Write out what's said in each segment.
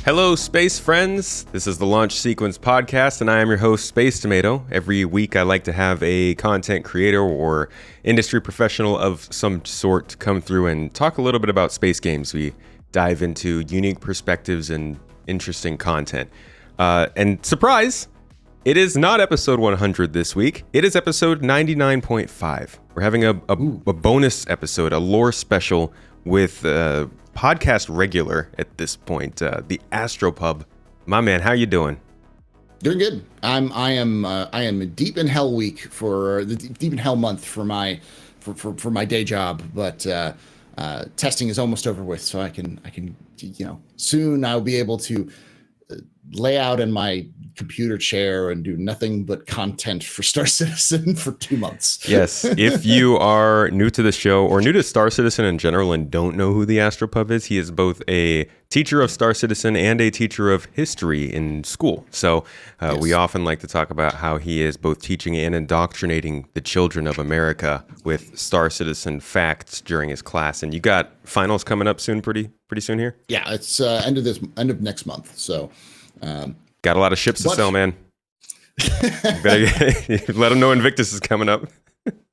Hello, space friends. This is the Launch Sequence Podcast, and I am your host, Space Tomato. Every week, I like to have a content creator or industry professional of some sort come through and talk a little bit about space games. We dive into unique perspectives and interesting content. And surprise, it is not episode 100 this week. It is episode 99.5. We're having a bonus episode, a lore special with podcast regular at this point, the TheAstroPub. My man, how you doing? Doing good. I am deep in hell week for the deep in hell month for my day job, but testing is almost over with, so I can soon I'll be able to lay out in my computer chair and do nothing but content for Star Citizen for 2 months. Yes. If you are new to the show or new to Star Citizen in general and don't know who the TheAstroPub is, he is both a teacher of Star Citizen and a teacher of history in school. So yes. We often like to talk about how he is both teaching and indoctrinating the children of America with Star Citizen facts during his class. And you got finals coming up soon, pretty soon here? Yeah, it's end of next month. So got a lot of ships to sell, man. Better let them know Invictus is coming up.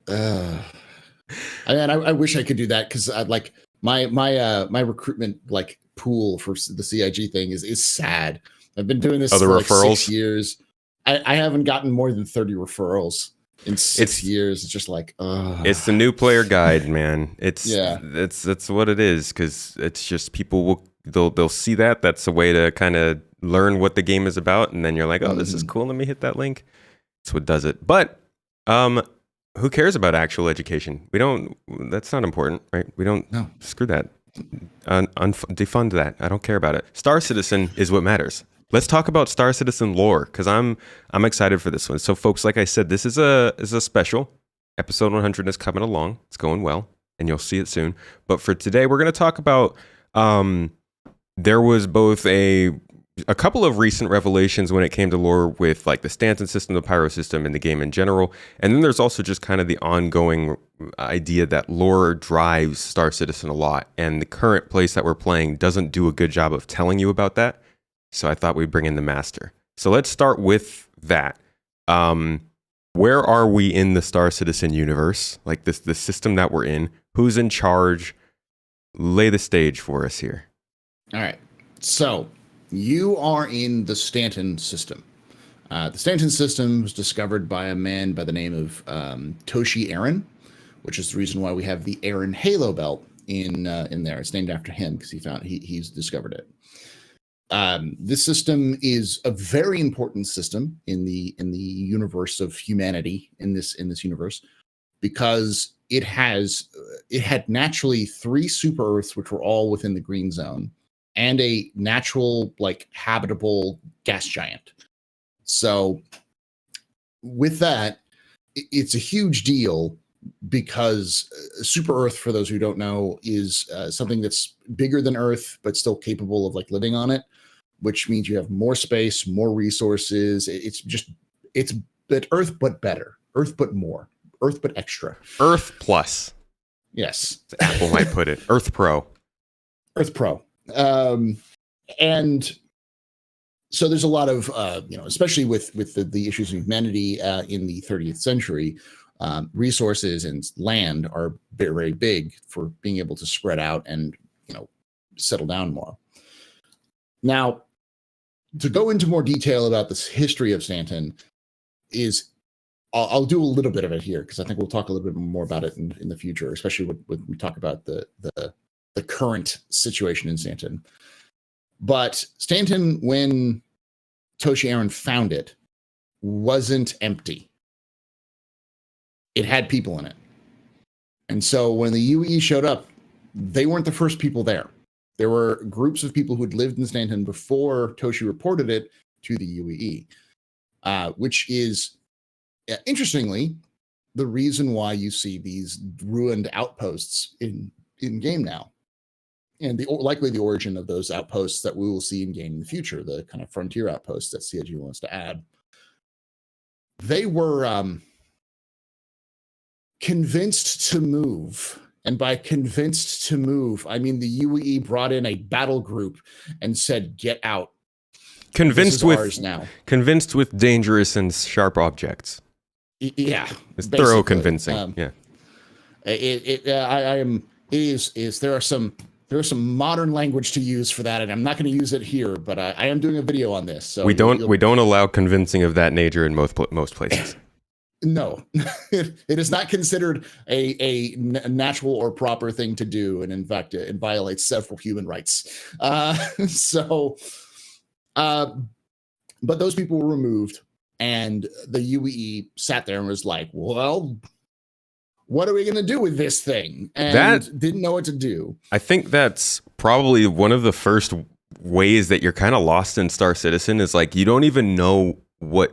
I wish I could do that, because like my recruitment like pool for the CIG thing is sad. I've been doing this for like 6 years. I haven't gotten more than 30 referrals in 6 years. It's just like, it's the new player guide, man. It's what it is, because it's just people they'll see that's a way to kind of learn what the game is about, and then you're like, oh, this is cool, let me hit that link. That's what does it. But who cares about actual education? That's not important, right? We don't. No. Screw that. Defund that. I don't care about it. Star Citizen is what matters. Let's talk about Star Citizen lore, because I'm excited for this one. So folks, like I said, this is a special. Episode 100 is coming along. It's going well, and you'll see it soon. But for today, we're going to talk about there was both a couple of recent revelations when it came to lore with like the Stanton system, the Pyro system, and the game in general. And then there's also just kind of the ongoing idea that lore drives Star Citizen a lot. And the current place that we're playing doesn't do a good job of telling you about that. So I thought we'd bring in the master. So let's start with that. Where are we in the Star Citizen universe? Like the system that we're in? Who's in charge? Lay the stage for us here. All right. So you are in the Stanton system. The Stanton system was discovered by a man by the name of Toshi Aaron, which is the reason why we have the Aaron Halo belt in there. It's named after him because he's discovered it. This system is a very important system in the universe of humanity in this universe, because it had naturally 3 super Earths, which were all within the green zone, and a natural, like, habitable gas giant. So with that, it's a huge deal, because super Earth, for those who don't know, is something that's bigger than Earth, but still capable of like living on it, which means you have more space, more resources. It's Earth, but better. Earth, but more. Earth, but extra. Earth plus. Yes. Apple might put it. Earth Pro. Earth Pro. And so there's a lot of, especially with the issues of humanity in the 30th century, resources and land are very, very big for being able to spread out and, settle down more. Now, to go into more detail about this history of Stanton I'll do a little bit of it here, because I think we'll talk a little bit more about it in the future, especially when we talk about the current situation in Stanton. But Stanton, when Toshi Aaron found it, wasn't empty. It had people in it. And so when the UE showed up, they weren't the first people there. There were groups of people who had lived in Stanton before Toshi reported it to the UE, which is, interestingly, the reason why you see these ruined outposts in game now. And likely the origin of those outposts that we will see in game in the future, the kind of frontier outposts that CIG wants to add. They were convinced to move And by convinced to move, I mean the UE brought in a battle group and said, "Get out. Convinced This is ours with now." convinced with dangerous and sharp objects. Yeah, It's basically. thorough convincing. Yeah. I am. It is. There are some modern language to use for that, and I'm not going to use it here. But I am doing a video on this. So We don't allow convincing of that nature in most places. No, it is not considered a natural or proper thing to do, and in fact, it violates several human rights. But those people were removed, and the UE sat there and was like, "Well, what are we going to do with this thing?" And didn't know what to do. I think that's probably one of the first ways that you're kind of lost in Star Citizen is like you don't even know where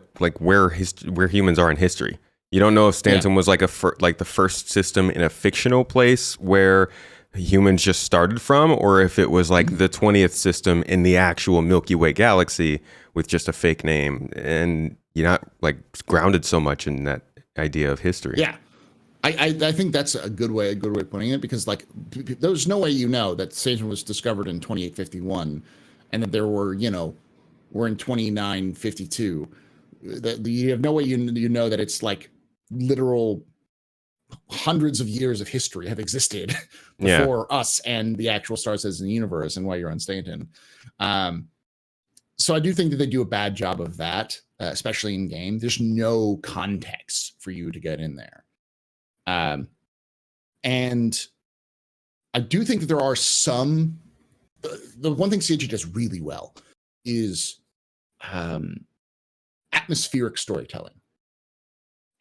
humans are in history. You don't know if Stanton was like the first system in a fictional place where humans just started from, or if it was like the 20th system in the actual Milky Way galaxy with just a fake name, and you're not like grounded so much in that idea of history. Yeah. I think that's a good way of putting it, because like there's no way that Stanton was discovered in 2851 and that there were, we're in 2952. That you have no way you know that it's like literal hundreds of years of history have existed before us and the actual Star Citizen universe and why you're on Stanton. So I do think that they do a bad job of that, especially in game. There's no context for you to get in there. And I do think that there are some. The one thing CG does really well is atmospheric storytelling.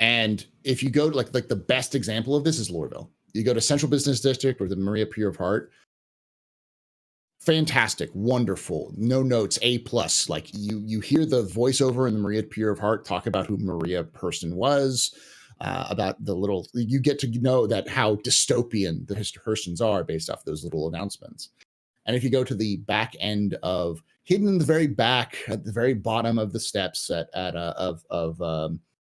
And if you go to like the best example of this is Lorville. You go to Central Business District or the Maria Pier of Heart. Fantastic, wonderful, no notes, A+. Like you hear the voiceover in the Maria Pier of Heart talk about who Maria Hurston was. About you get to know that how dystopian the Hurstons are based off those little announcements. And if you go to the back end of hidden in the very back at the very bottom of the steps of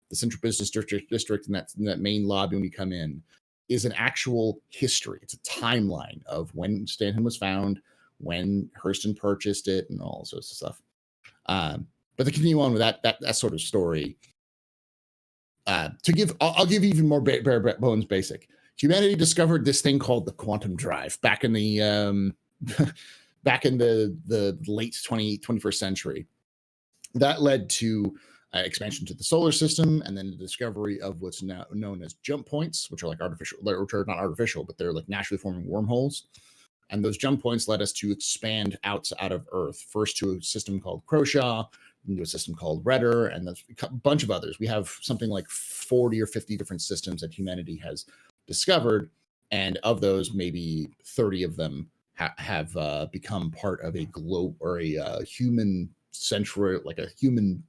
the Central Business District, and that main lobby when you come in is an actual history. It's a timeline of when Stanton was found, when Hurston purchased it, and all sorts of stuff. But to continue on with that sort of story. I'll give you even more bare bones basic. Humanity discovered this thing called the quantum drive back in the late 21st century. That led to expansion to the solar system, and then the discovery of what's now known as jump points, which are like which are not artificial, but they're like naturally forming wormholes. And those jump points led us to expand out of Earth, first to a system called Croshaw, into a system called Redder, and a bunch of others. We have something like 40 or 50 different systems that humanity has discovered, and of those, maybe 30 of them have become part of a globe or a human central, like a human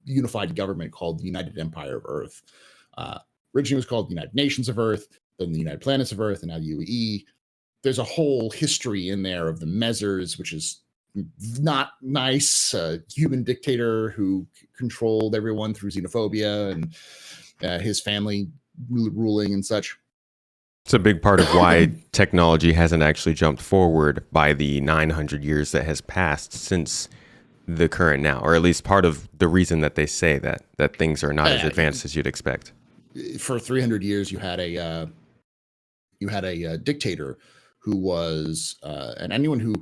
unified government called the United Empire of Earth. Originally, it was called the United Nations of Earth, then the United Planets of Earth, and now the UE. There's a whole history in there of the Mezzers, which is not nice, human dictator who controlled everyone through xenophobia and his family ruling and such. It's a big part of why technology hasn't actually jumped forward by the 900 years that has passed since the current now, or at least part of the reason that they say that things are not as advanced as you'd expect. For 300 years, you had a dictator who was, and anyone who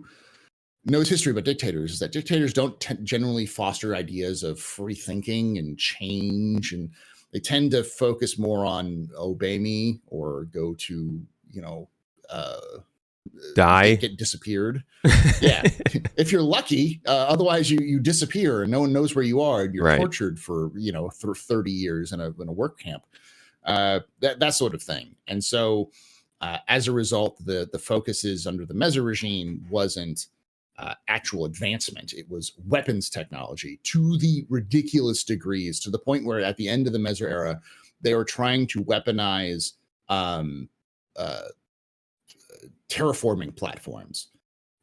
knows history about dictators is that dictators don't generally foster ideas of free thinking and change, and they tend to focus more on obey me or go to die, get disappeared. Yeah, if you're lucky. Otherwise, you disappear and no one knows where you are. And you're tortured for 30 years in a work camp. That sort of thing. And so, as a result, the focuses under the Mezzer regime wasn't actual advancement. It was weapons technology to the ridiculous degrees, to the point where at the end of the Mezzer era, they were trying to weaponize terraforming platforms.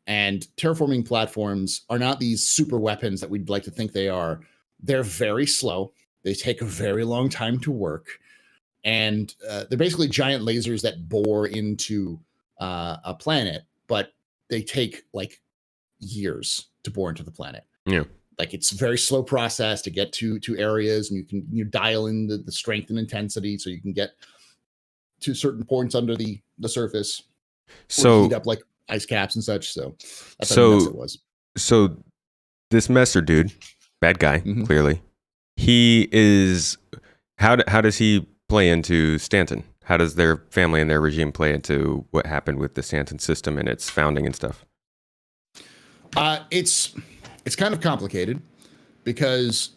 And terraforming platforms are not these super weapons that we'd like to think they are. They're very slow. They take a very long time to work. and they're basically giant lasers that bore into a planet, but they take like years to bore into the planet. Yeah. Like it's a very slow process to get to areas, and you dial in the strength and intensity so you can get to certain points under the surface. So heat up like ice caps and such. So that's how nuts it was. So this Messer dude, bad guy, clearly. He is how does he play into Stanton? How does their family and their regime play into what happened with the Stanton system and its founding and stuff? It's kind of complicated because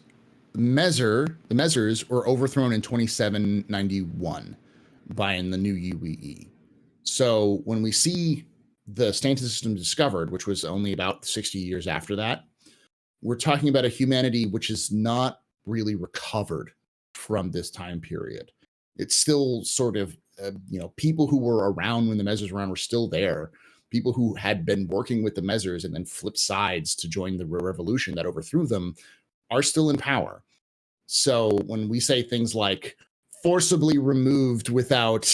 the Messers were overthrown in 2791 by the new UEE. So when we see the Stanton system discovered, which was only about 60 years after that, we're talking about a humanity which is not really recovered from this time period. It's still sort of, people who were around when the Messers were around were still there. People who had been working with the Messers and then flipped sides to join the revolution that overthrew them are still in power. So when we say things like forcibly removed without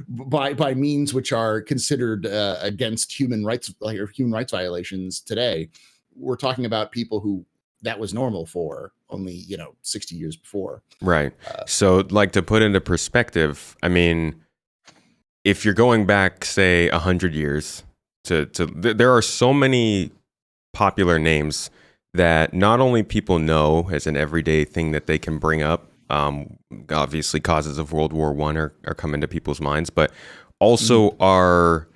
by means which are considered against human rights, like, or human rights violations today, we're talking about people who that was normal for only 60 years before. Right. So like, to put into perspective, I mean, if you're going back, say, 100 years there are so many popular names that not only people know as an everyday thing that they can bring up, obviously causes of World War I are come into people's minds, but also are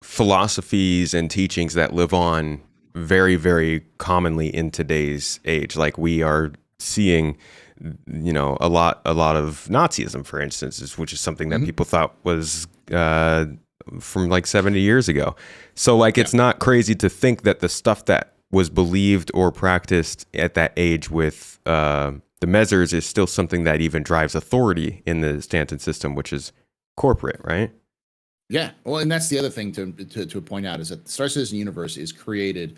philosophies and teachings that live on very, very commonly in today's age. Like, we are seeing, a lot of Nazism, for instance, which is something that people thought was from like 70 years ago. So like, it's not crazy to think that the stuff that was believed or practiced at that age with the Messers is still something that even drives authority in the Stanton system, which is corporate, right? Yeah, well, and that's the other thing to point out is that the Star Citizen universe is created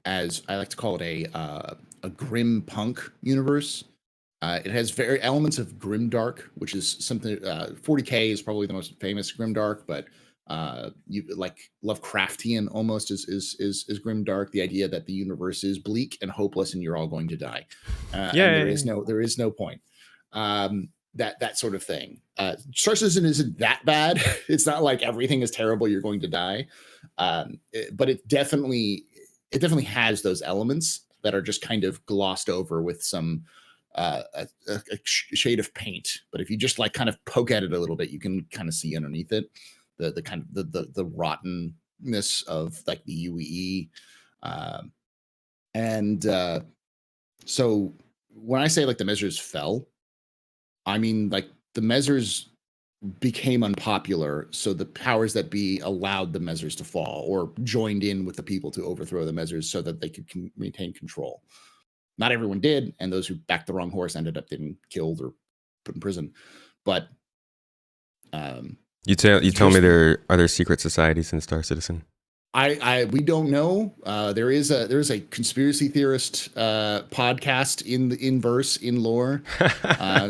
as, I like to call it, a grim punk universe. It has very elements of grimdark, which is something. 40K is probably the most famous grimdark, but you like Lovecraftian almost is grimdark. The idea that the universe is bleak and hopeless, and you're all going to die. And there is no point. That sort of thing. Star Citizen isn't that bad. It's not like everything is terrible, you're going to die. But it definitely has those elements that are just kind of glossed over with some a shade of paint. But if you just like kind of poke at it a little bit, you can kind of see underneath it the kind of the rottenness of like the UEE. So when I say like the Messers fell, I mean like the Messers became unpopular, so the powers that be allowed the Messers to fall, or joined in with the people to overthrow the Messers so that they could maintain control. Not everyone did, and those who backed the wrong horse ended up getting killed or put in prison. But you tell me there are secret societies in Star Citizen? We don't know. There is a conspiracy theorist podcast in lore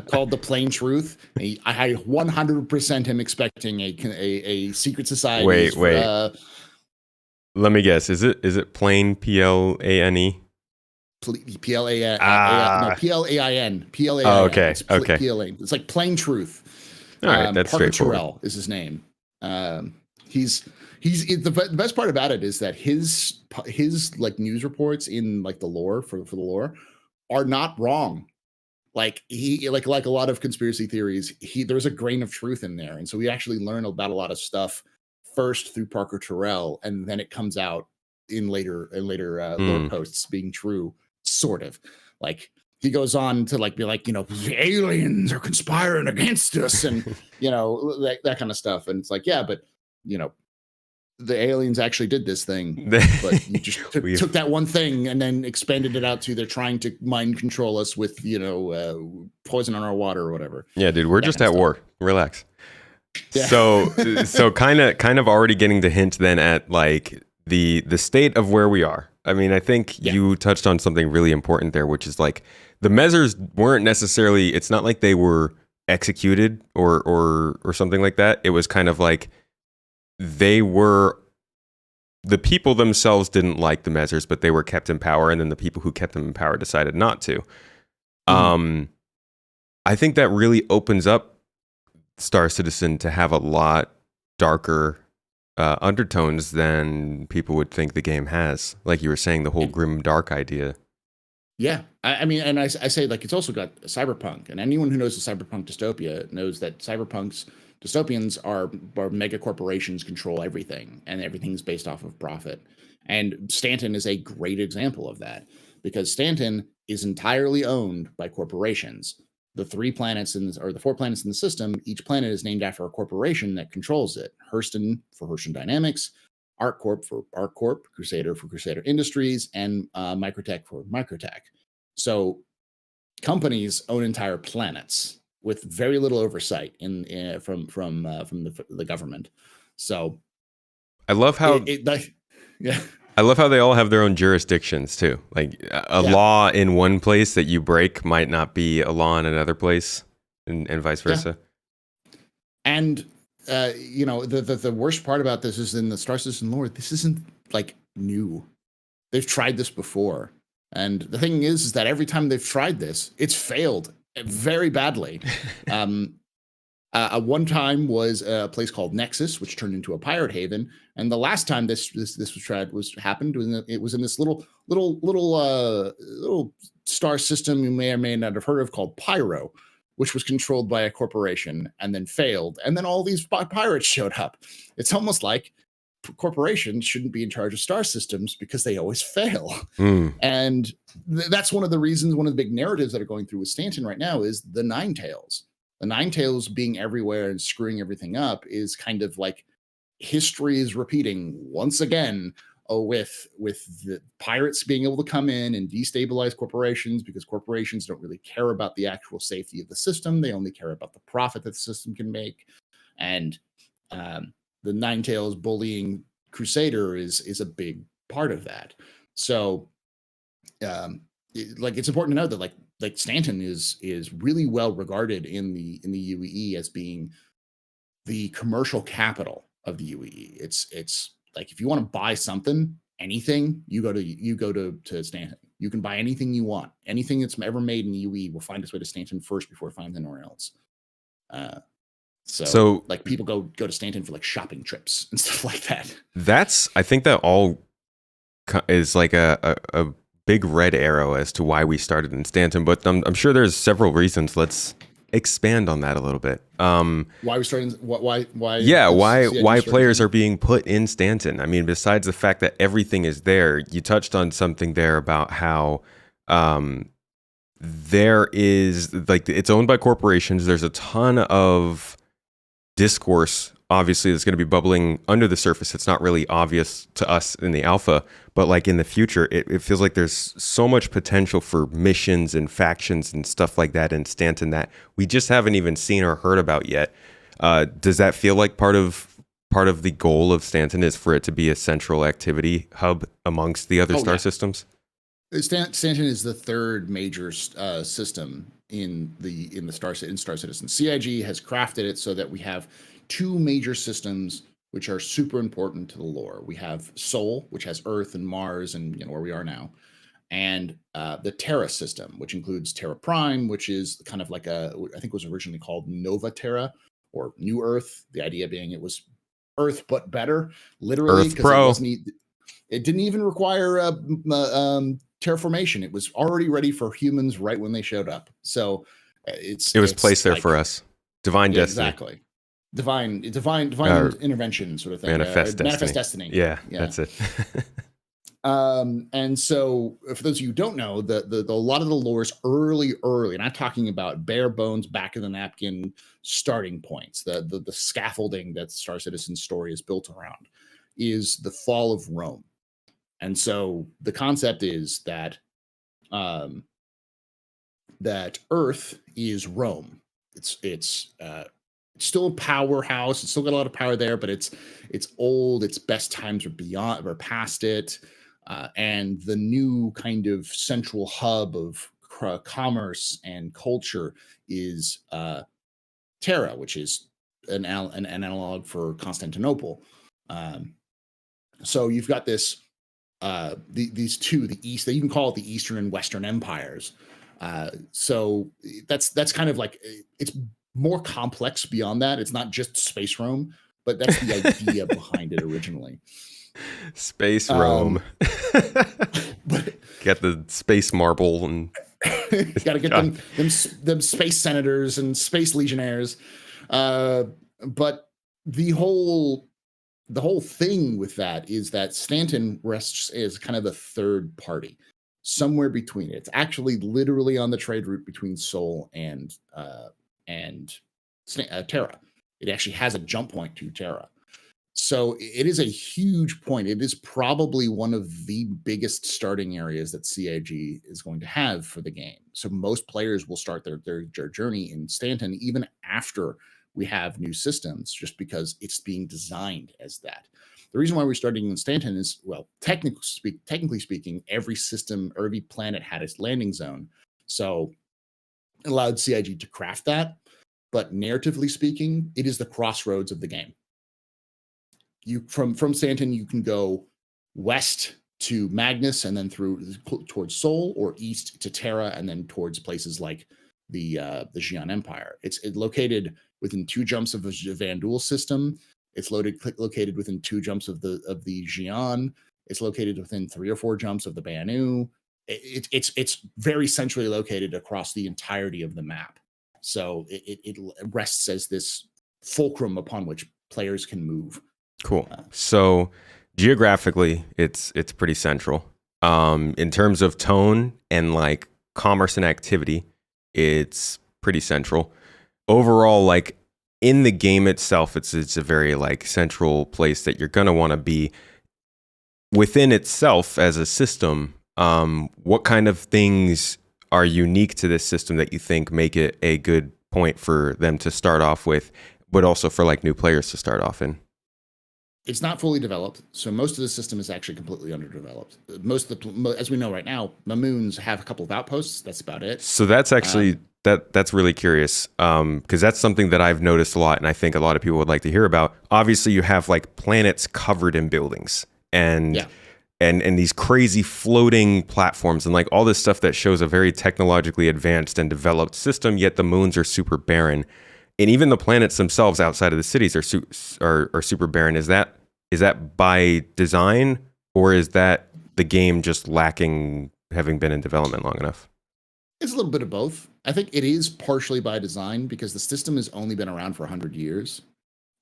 called The Plain Truth. I 100% am expecting a secret society. Wait. Let me guess. Is it Plain, Plane? Plain. No, Plain. Oh, okay. Okay. Plain. It's like Plain Truth. All right, that's Parker straightforward. Terrell is his name. He's the best part about it is that his like news reports in like the lore for the lore are not wrong. Like he like a lot of conspiracy theories, there's a grain of truth in there, and so we actually learn about a lot of stuff first through Parker Terrell, and then it comes out in later lore posts being true, sort of. Like he goes on to like be like, the aliens are conspiring against us, and that kind of stuff, and it's like, yeah, but the aliens actually did this thing, but you just took that one thing and then expanded it out to they're trying to mind control us with poison on our water or whatever. Yeah, dude, we're just at war. Relax. Yeah. So kind of already getting the hint then at like the state of where we are. I mean, I think Yeah. you touched on something really important there, which is like the measures weren't necessarily. It's not like they were executed or something like that. It was kind of like they were the people themselves didn't like the measures, but they were kept in power, and then the people who kept them in power decided not to. I think that really opens up Star Citizen to have a lot darker undertones than people would think the game has. Like you were saying, the whole grim dark idea. Yeah, I mean, and I say like it's also got cyberpunk, and anyone who knows the cyberpunk dystopia knows that cyberpunk's dystopians are mega corporations control everything, and everything's based off of profit. And Stanton is a great example of that because Stanton is entirely owned by corporations. The 3 planets or the 4 planets in the system, each planet is named after a corporation that controls it. Hurston for Hurston Dynamics, ArcCorp for ArcCorp, Crusader for Crusader Industries, and Microtech for Microtech. So companies own entire planets with very little oversight from the government. So I love how yeah. I love how they all have their own jurisdictions too. Like a Yeah. law in one place that you break might not be a law in another place, and vice versa. And the worst part about this is in the Star Citizen lore, this isn't like new. They've tried this before. And the thing is that every time they've tried this, it's failed very badly. One time was a place called Nexus, which turned into a pirate haven. And the last time this was tried it was in this little star system you may or may not have heard of called Pyro, which was controlled by a corporation and then failed. And then all these pirates showed up. It's almost like corporations shouldn't be in charge of star systems because they always fail. And that's one of the reasons, one of the big narratives that are going through with Stanton right now is the Nine Tails. The Nine Tails being everywhere and screwing everything up is kind of like history is repeating once again with the pirates being able to come in and destabilize corporations because corporations don't really care about the actual safety of the system. They only care about the profit that the system can make. And the Nine Tails bullying Crusader is a big part of that. So it's important to know that like Stanton is really well regarded in the UEE as being the commercial capital of the UEE. It's like if you want to buy something, anything, you go to Stanton. You can buy anything you want. Anything that's ever made in the UEE will find its way to Stanton first before it finds anywhere else. So like people go to Stanton for like shopping trips and stuff like that. I think that all is like a big red arrow as to why we started in Stanton, but I'm sure there's several reasons. Let's expand on that a little bit. Why we started? Why? Why players are being put in Stanton? I mean, besides the fact that everything is there, you touched on something there about how there is like it's owned by corporations. There's a ton of discourse, obviously, that's going to be bubbling under the surface. It's not really obvious to us in the alpha, but like in the future, it feels like there's so much potential for missions and factions and stuff like that in Stanton that we just haven't even seen or heard about yet. Does that feel like part of the goal of Stanton is for it to be a central activity hub amongst the other star systems? Stanton is the third major system in Star Citizen. CIG has crafted it so that we have 2 major systems which are super important to the lore. We have Sol, which has Earth and Mars and where we are now, and the Terra system, which includes Terra Prime, which is kind of like I think it was originally called Nova Terra or New Earth. The idea being it was Earth but better, literally, because it didn't even require terraformation. It was already ready for humans right when they showed up. So it was placed there for us. Divine destiny. Exactly. Divine intervention sort of thing. Manifest destiny. Yeah, that's it. And so for those of you who don't know, the a lot of the lore is early, and I'm talking about bare bones, back of the napkin starting points. The scaffolding that Star Citizen's story is built around is the fall of Rome. And so the concept is that that Earth is Rome. It's still a powerhouse. It's still got a lot of power there, but it's old. Its best times are beyond or past it. And the new kind of central hub of commerce and culture is Terra, which is an analog for Constantinople. So you've got this these two, the East. They even call it the Eastern and Western empires. So that's kind of like, it's more complex beyond that. It's not just space Rome, but that's the idea behind it originally. Space Rome. But Get the space marble and got to get them space senators and space legionnaires. But the whole thing with that is that Stanton rests as kind of the third party, somewhere between it. It's actually literally on the trade route between Sol and Terra. It actually has a jump point to Terra. So it is a huge point. It is probably one of the biggest starting areas that CIG is going to have for the game. So most players will start their journey in Stanton even after we have new systems, just because it's being designed as that. The reason why we're starting in Stanton is, well, technically speaking, every system or every planet had its landing zone. So it allowed CIG to craft that. But narratively speaking, it is the crossroads of the game. You from Stanton, you can go west to Magnus and then towards Sol, or east to Terra and then towards places like the Xi'an Empire. It's located within 2 jumps of the Vandul system. It's located within 2 jumps of the Xi'an. It's located within 3 or 4 jumps of the Banu. It's very centrally located across the entirety of the map. So it rests as this fulcrum upon which players can move. Cool. So geographically, it's pretty central. In terms of tone and like commerce and activity, it's pretty central. Overall, like in the game itself, it's a very like central place that you're gonna want to be. Within itself as a system, what kind of things are unique to this system that you think make it a good point for them to start off with, but also for like new players to start off in? It's not fully developed, so most of the system is actually completely underdeveloped. As we know right now, the moons have a couple of outposts. That's about it. So that's actually that's really curious, because that's something that I've noticed a lot, and I think a lot of people would like to hear about. Obviously, you have like planets covered in buildings, and these crazy floating platforms, and like all this stuff that shows a very technologically advanced and developed system. Yet the moons are super barren. And even the planets themselves outside of the cities are super barren. Is that by design, or is that the game just lacking having been in development long enough? It's a little bit of both. I think it is partially by design because the system has only been around for 100 years.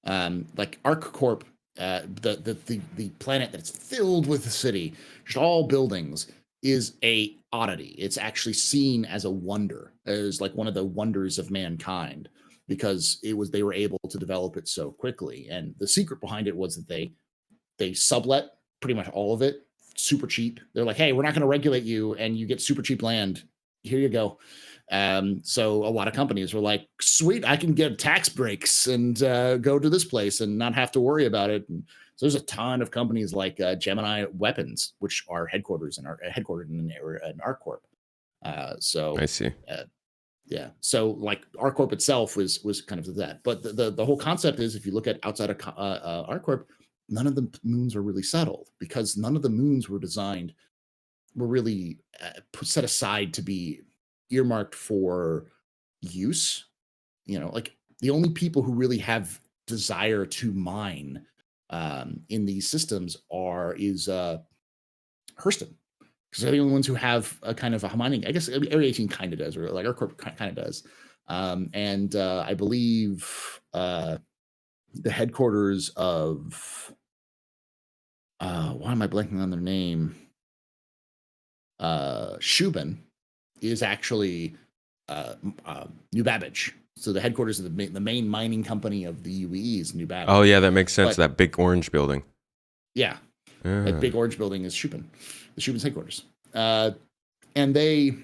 Like ArcCorp, the planet that's filled with the city, just all buildings, is a oddity. It's actually seen as a wonder, as like one of the wonders of mankind, because they were able to develop it so quickly. And the secret behind it was that they sublet pretty much all of it super cheap. They're like, hey, we're not going to regulate you, and you get super cheap land. Here you go. So a lot of companies were like, sweet, I can get tax breaks and go to this place and not have to worry about it. And so there's a ton of companies like Gemini Weapons, which are headquartered in an area in ArcCorp. So I see. Yeah. So like ArcCorp itself was kind of that. But the whole concept is, if you look at outside of ArcCorp, none of the moons are really settled, because none of the moons were really set aside to be earmarked for use. Like the only people who really have desire to mine in these systems is Hurston. Because they're the only ones who have a kind of a mining. I guess Area 18 kind of does, or like ArcCorp kind of does. And I believe the headquarters of why am I blanking on their name? Shubin is actually New Babbage. So the headquarters of the main mining company of the UEE is New Babbage. Oh yeah, that makes sense. That big orange building. Yeah. That big orange building is Shubin, the Shubin's headquarters. And they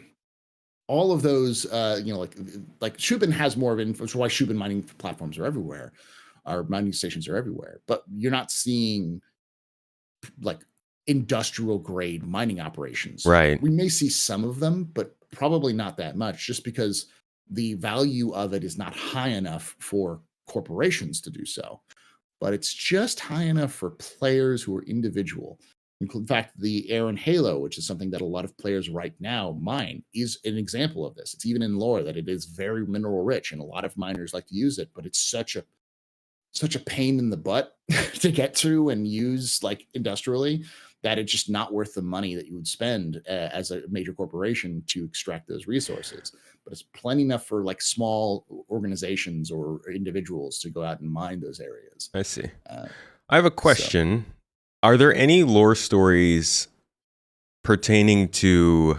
all of those, like Shubin has more of it, which is why Shubin mining platforms are everywhere, our mining stations are everywhere. But you're not seeing like industrial grade mining operations. Right. We may see some of them, but probably not that much, just because the value of it is not high enough for corporations to do so. But it's just high enough for players who are individual. In fact, the Aaron Halo, which is something that a lot of players right now mine, is an example of this. It's even in lore that it is very mineral rich, and a lot of miners like to use it, but it's such a pain in the butt to get through and use like industrially, that it's just not worth the money that you would spend as a major corporation to extract those resources. But it's plenty enough for like small organizations or individuals to go out and mine those areas. I see. Uh, I have a so question. Are there any lore stories pertaining to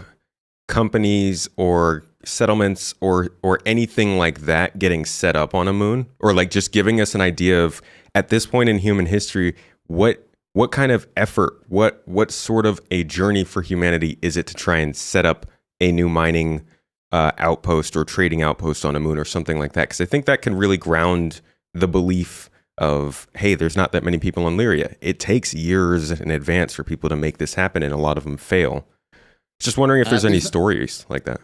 companies or settlements or anything like that getting set up on a moon, or like just giving us an idea of, at this point in human history, what kind of effort, what sort of a journey for humanity is it to try and set up a new mining outpost or trading outpost on a moon or something like that? Because I think that can really ground the belief of, hey, there's not that many people on Lyria. It takes years in advance for people to make this happen, and a lot of them fail. Just wondering if there's any stories like that.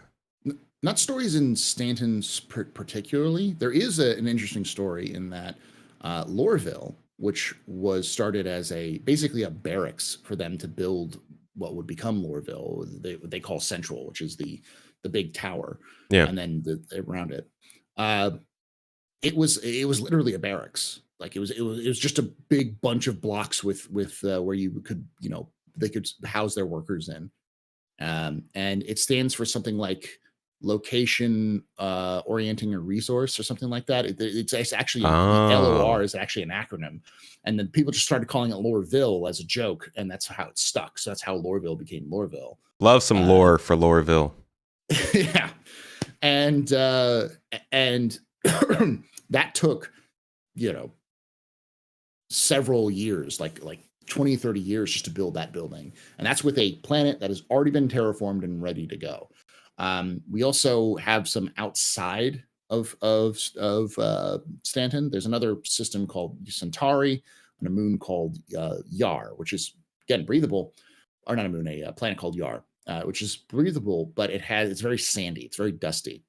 Not stories in Stanton's particularly. There is an interesting story in that Loreville, which was started as basically a barracks for them to build what would become Loreville, they call Central, which is the big tower, Yeah. and then around it. It was literally a barracks. Like it was just a big bunch of blocks with where you could, they could house their workers in. And it stands for something like location orienting a resource or something like that. It's actually the LOR is actually an acronym, and then people just started calling it Loreville as a joke, and that's how it stuck. So that's how Loreville became Loreville. Love some lore for Loreville. Yeah, and that took several years, like 20, 30 years just to build that building. And that's with a planet that has already been terraformed and ready to go. We also have some outside of Stanton. There's another system called Centauri and a moon called Yar, which is, again, breathable, or not a moon, a planet called Yar, which is breathable, but it's very sandy. It's very dusty.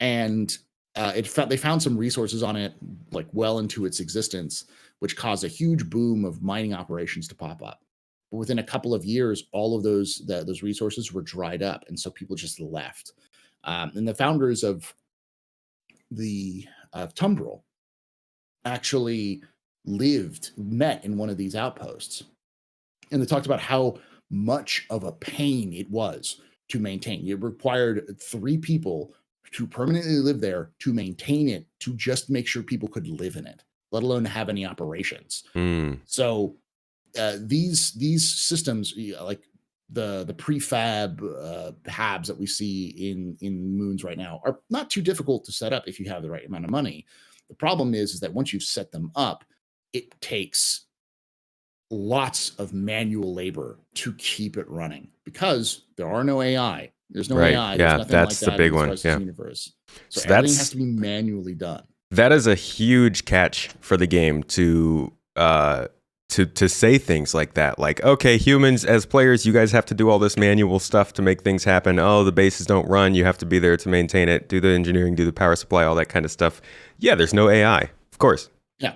And they found some resources on it, like well into its existence, which caused a huge boom of mining operations to pop up. But within a couple of years, all of those resources were dried up, and so people just left. And the founders of the Tumbril actually met in one of these outposts, and they talked about how much of a pain it was to maintain. It required 3 people to permanently live there, to maintain it, to just make sure people could live in it, let alone have any operations. So these systems, like the prefab habs that we see in moons right now, are not too difficult to set up if you have the right amount of money. The problem is that once you've set them up, it takes lots of manual labor to keep it running, because there are no AI. There's no AI. Yeah, there's nothing that's like the big one. Yeah. Universe. So everything has to be manually done. That is a huge catch for the game to say things like that. Like, okay, humans as players, you guys have to do all this manual stuff to make things happen. Oh, the bases don't run. You have to be there to maintain it, do the engineering, do the power supply, all that kind of stuff. Yeah, there's no AI, of course. Yeah.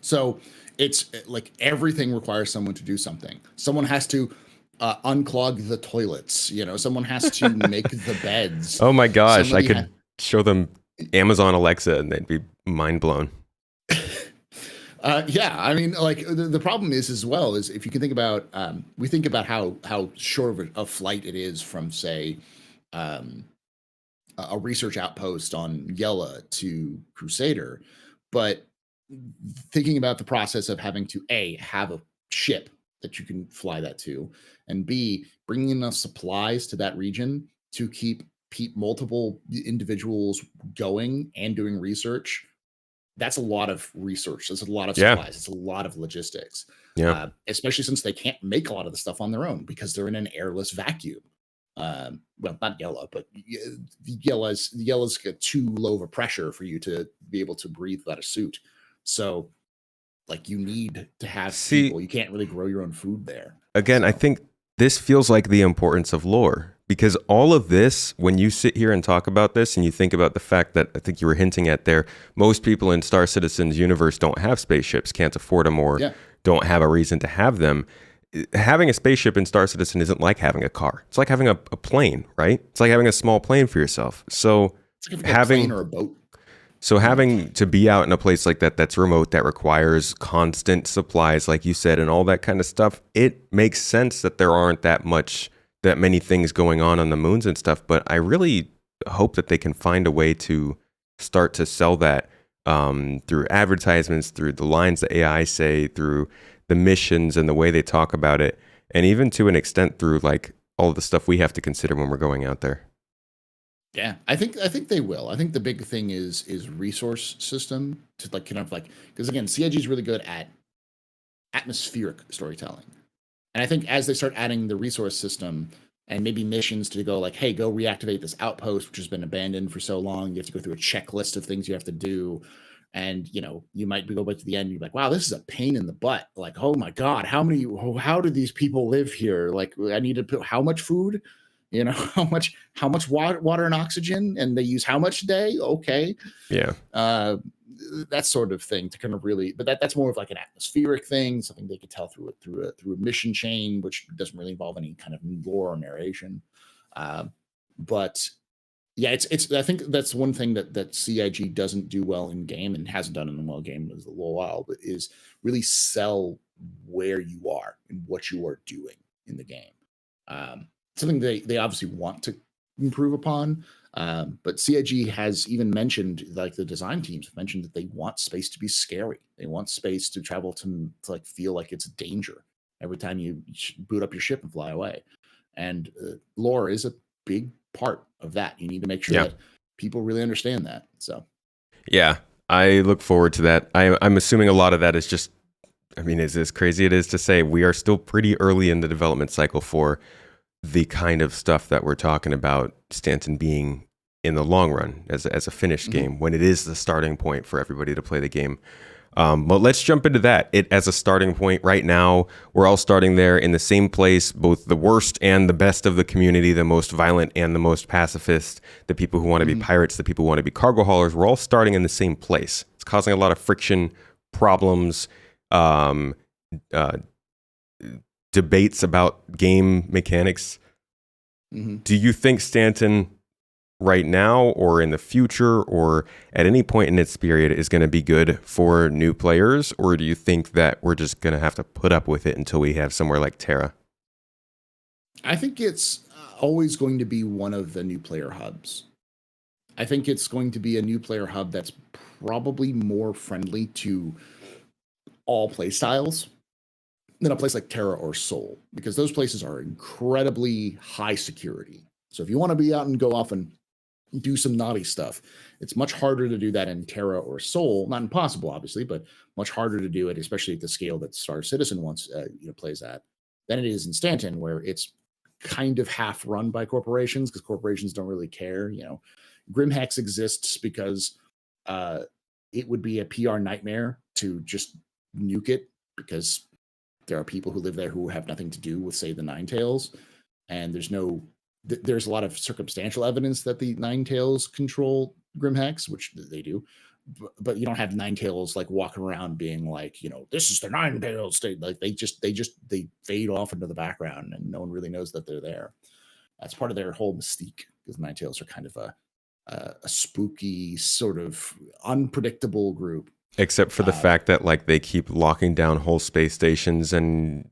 So it's like everything requires someone to do something. Someone has to unclog the toilets. Someone has to make the beds. Oh my gosh, I could show them Amazon Alexa and they'd be mind blown. Yeah, I mean, like the problem is as well is, if you can think about, we think about how short of a flight it is from, say, a research outpost on Yella to Crusader, but thinking about the process of having to have a ship that you can fly that to, and B, bringing enough supplies to that region to keep multiple individuals going and doing research. That's a lot of research. That's a lot of supplies. It's a lot of logistics. Yeah. Especially since they can't make a lot of the stuff on their own because they're in an airless vacuum. Well, not yellow, but the yellow's got too low of a pressure for you to be able to breathe without a suit. So like you need to have See, people. You can't really grow your own food there. again, I So think this feels like the importance of lore because all of this, when you sit here and talk about this and you think about the fact that I think you were hinting at there, most people in Star Citizen's universe don't have spaceships, can't afford them, or yeah, don't have a reason to have them. Having a spaceship in Star Citizen isn't like having a car. It's like having a plane, right? It's like having a small plane for yourself. So it's like a plane having or a boat. so You know, having to be out in a place like that that's remote, that requires constant supplies, like you said, and all that kind of stuff, it makes sense that there aren't that many things going on the moons and stuff. But I really hope that they can find a way to start to sell that through advertisements, through the lines that AI say, through the missions and the way they talk about it, and even to an extent through like all of the stuff we have to consider when we're going out there. yeah, I think they will. I think the big thing is resource system to like kind of like because again, CIG is really good at atmospheric storytelling. And I think as they start adding the resource system and maybe missions to go like, hey, go reactivate this outpost, which has been abandoned for so long. You have to go through a checklist of things you have to do. And you might go back to the end and you're like, wow, this is a pain in the butt. Like, oh my God, how do these people live here? Like, I need to put how much food, how much water and oxygen, and they use how much a day? Okay. Yeah. uh, that sort of thing to kind of really, but that's more of like an atmospheric thing, something they could tell through a mission chain, which doesn't really involve any kind of lore or narration. Uh, but yeah, it's I think that's one thing that CIG doesn't do well in game and hasn't done in a well game as a little while, but is really sell where you are and what you are doing in the game. Something they obviously want to improve upon. But CIG has even mentioned, like the design teams have mentioned that they want space to be scary. They want space to travel to like feel like it's a danger every time you boot up your ship and fly away. And lore is a big part of that. You need to make sure Yeah. that people really understand that. So Yeah, I look forward to that. I'm assuming a lot of that is just, I mean, as crazy it is to say, we are still pretty early in the development cycle for the kind of stuff that we're talking about Stanton being in the long run as a finished mhm. game when it is the starting point for everybody to play the game. But let's jump into that. It as a starting point right now, we're all starting there in the same place, both the worst and the best of the community, the most violent and the most pacifist, the people who want to be pirates, the people who want to be cargo haulers. We're all starting in the same place. It's causing a lot of friction, problems, um, uh, debates about game mechanics. Do you think Stanton right now or in the future or at any point in its period is going to be good for new players? Or do you think that we're just going to have to put up with it until we have somewhere like Terra? I think it's always going to be one of the new player hubs. I think it's going to be a new player hub that's probably more friendly to all play styles than a place like Terra or Soul, because those places are incredibly high security. So if you want to be out and go off and do some naughty stuff, it's much harder to do that in Terra or Soul. Not impossible, obviously, but much harder to do it, especially at the scale that Star Citizen wants plays at, than it is in Stanton, where it's kind of half run by corporations because corporations don't really care. Grimhex exists because uh, it would be a PR nightmare to just nuke it because there are people who live there who have nothing to do with, say, the Nine Tails, and there's a lot of circumstantial evidence that the Nine Tails control Grimhex, which they do, but you don't have Nine Tails like walking around being like, this is the Nine Tails state. Like they fade off into the background, and no one really knows that they're there. That's part of their whole mystique, because Nine Tails are kind of a spooky, sort of unpredictable group. Except for the Uh, fact that like they keep locking down whole space stations and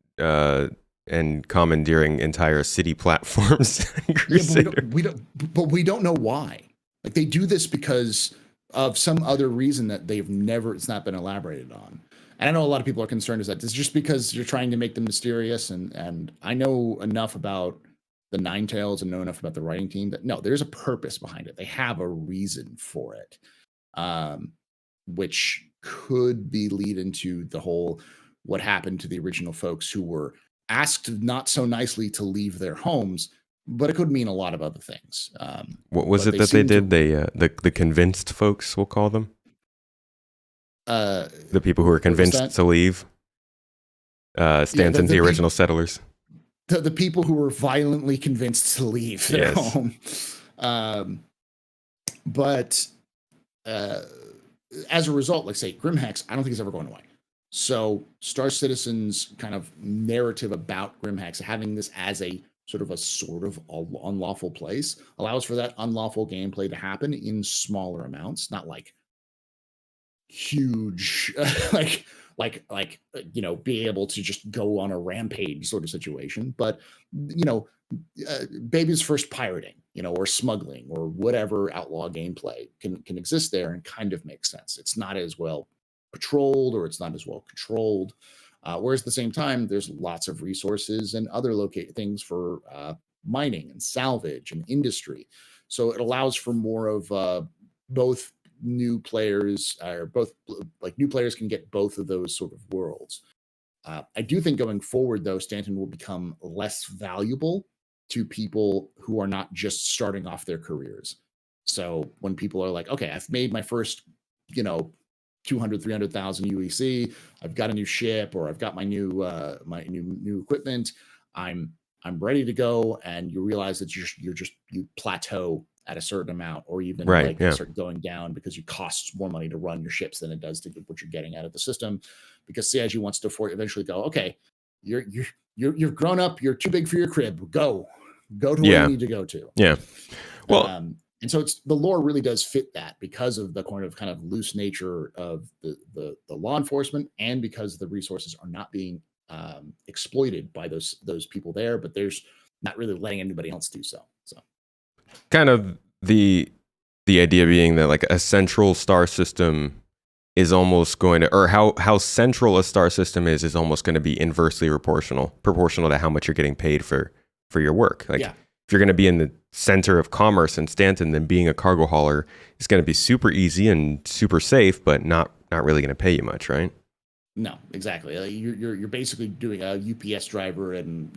commandeering entire city platforms. Yeah, but we Crusader. don't we don't but we don't know why. Like they do this because of some other reason that it's not been elaborated on. And I know a lot of people are concerned is that it's just because you're trying to make them mysterious, and I know enough about the Nine Tails and know enough about the writing team that no, there's a purpose behind it. They have a reason for it. Um, which could be lead into the whole what happened to the original folks who were asked not so nicely to leave their homes, but it could mean a lot of other things. What was But it that they did? They the convinced folks, we'll call them, the people who are what was convinced that? to leave. Yeah, Stanton, the original settlers. the people who were violently convinced to leave their Yes. home. But as a result, like say Grimhex, I don't think it's ever going away. So Star Citizen's kind of narrative about Grimhex, having this as a sort of unlawful place, allows for that unlawful gameplay to happen in smaller amounts, not like huge, be able to just go on a rampage sort of situation, but you know, baby's first pirating, or smuggling or whatever outlaw gameplay can exist there and kind of make sense. It's not as well patrolled or it's not as well controlled. Whereas at the same time, there's lots of resources and other things for mining and salvage and industry. So it allows for more of both new players, or both like new players can get both of those sort of worlds. I do think going forward, though, Stanton will become less valuable to people who are not just starting off their careers. So when people are like, okay, I've made my first, 200, 300,000 UEC, I've got a new ship, or I've got my new equipment, I'm ready to go, and you realize that you plateau at a certain amount, or even Right. Yeah. start going down because it costs more money to run your ships than it does to get what you're getting out of the system. Because CIG wants to eventually go, okay, you're grown up, you're too big for your crib, go to where Yeah. you need to go to. Yeah. Well, and so the lore really does fit that because of the kind of loose nature of the law enforcement, and because the resources are not being exploited by those people there, but there's not really letting anybody else do so. So kind of the idea being that like a central star system is almost going to, or how central a star system is almost going to be inversely proportional to how much you're getting paid for your work. Like if you're going to be in the center of commerce in Stanton, then being a cargo hauler is going to be super easy and super safe, but not really going to pay you much, right? No, exactly. You're basically doing a UPS driver in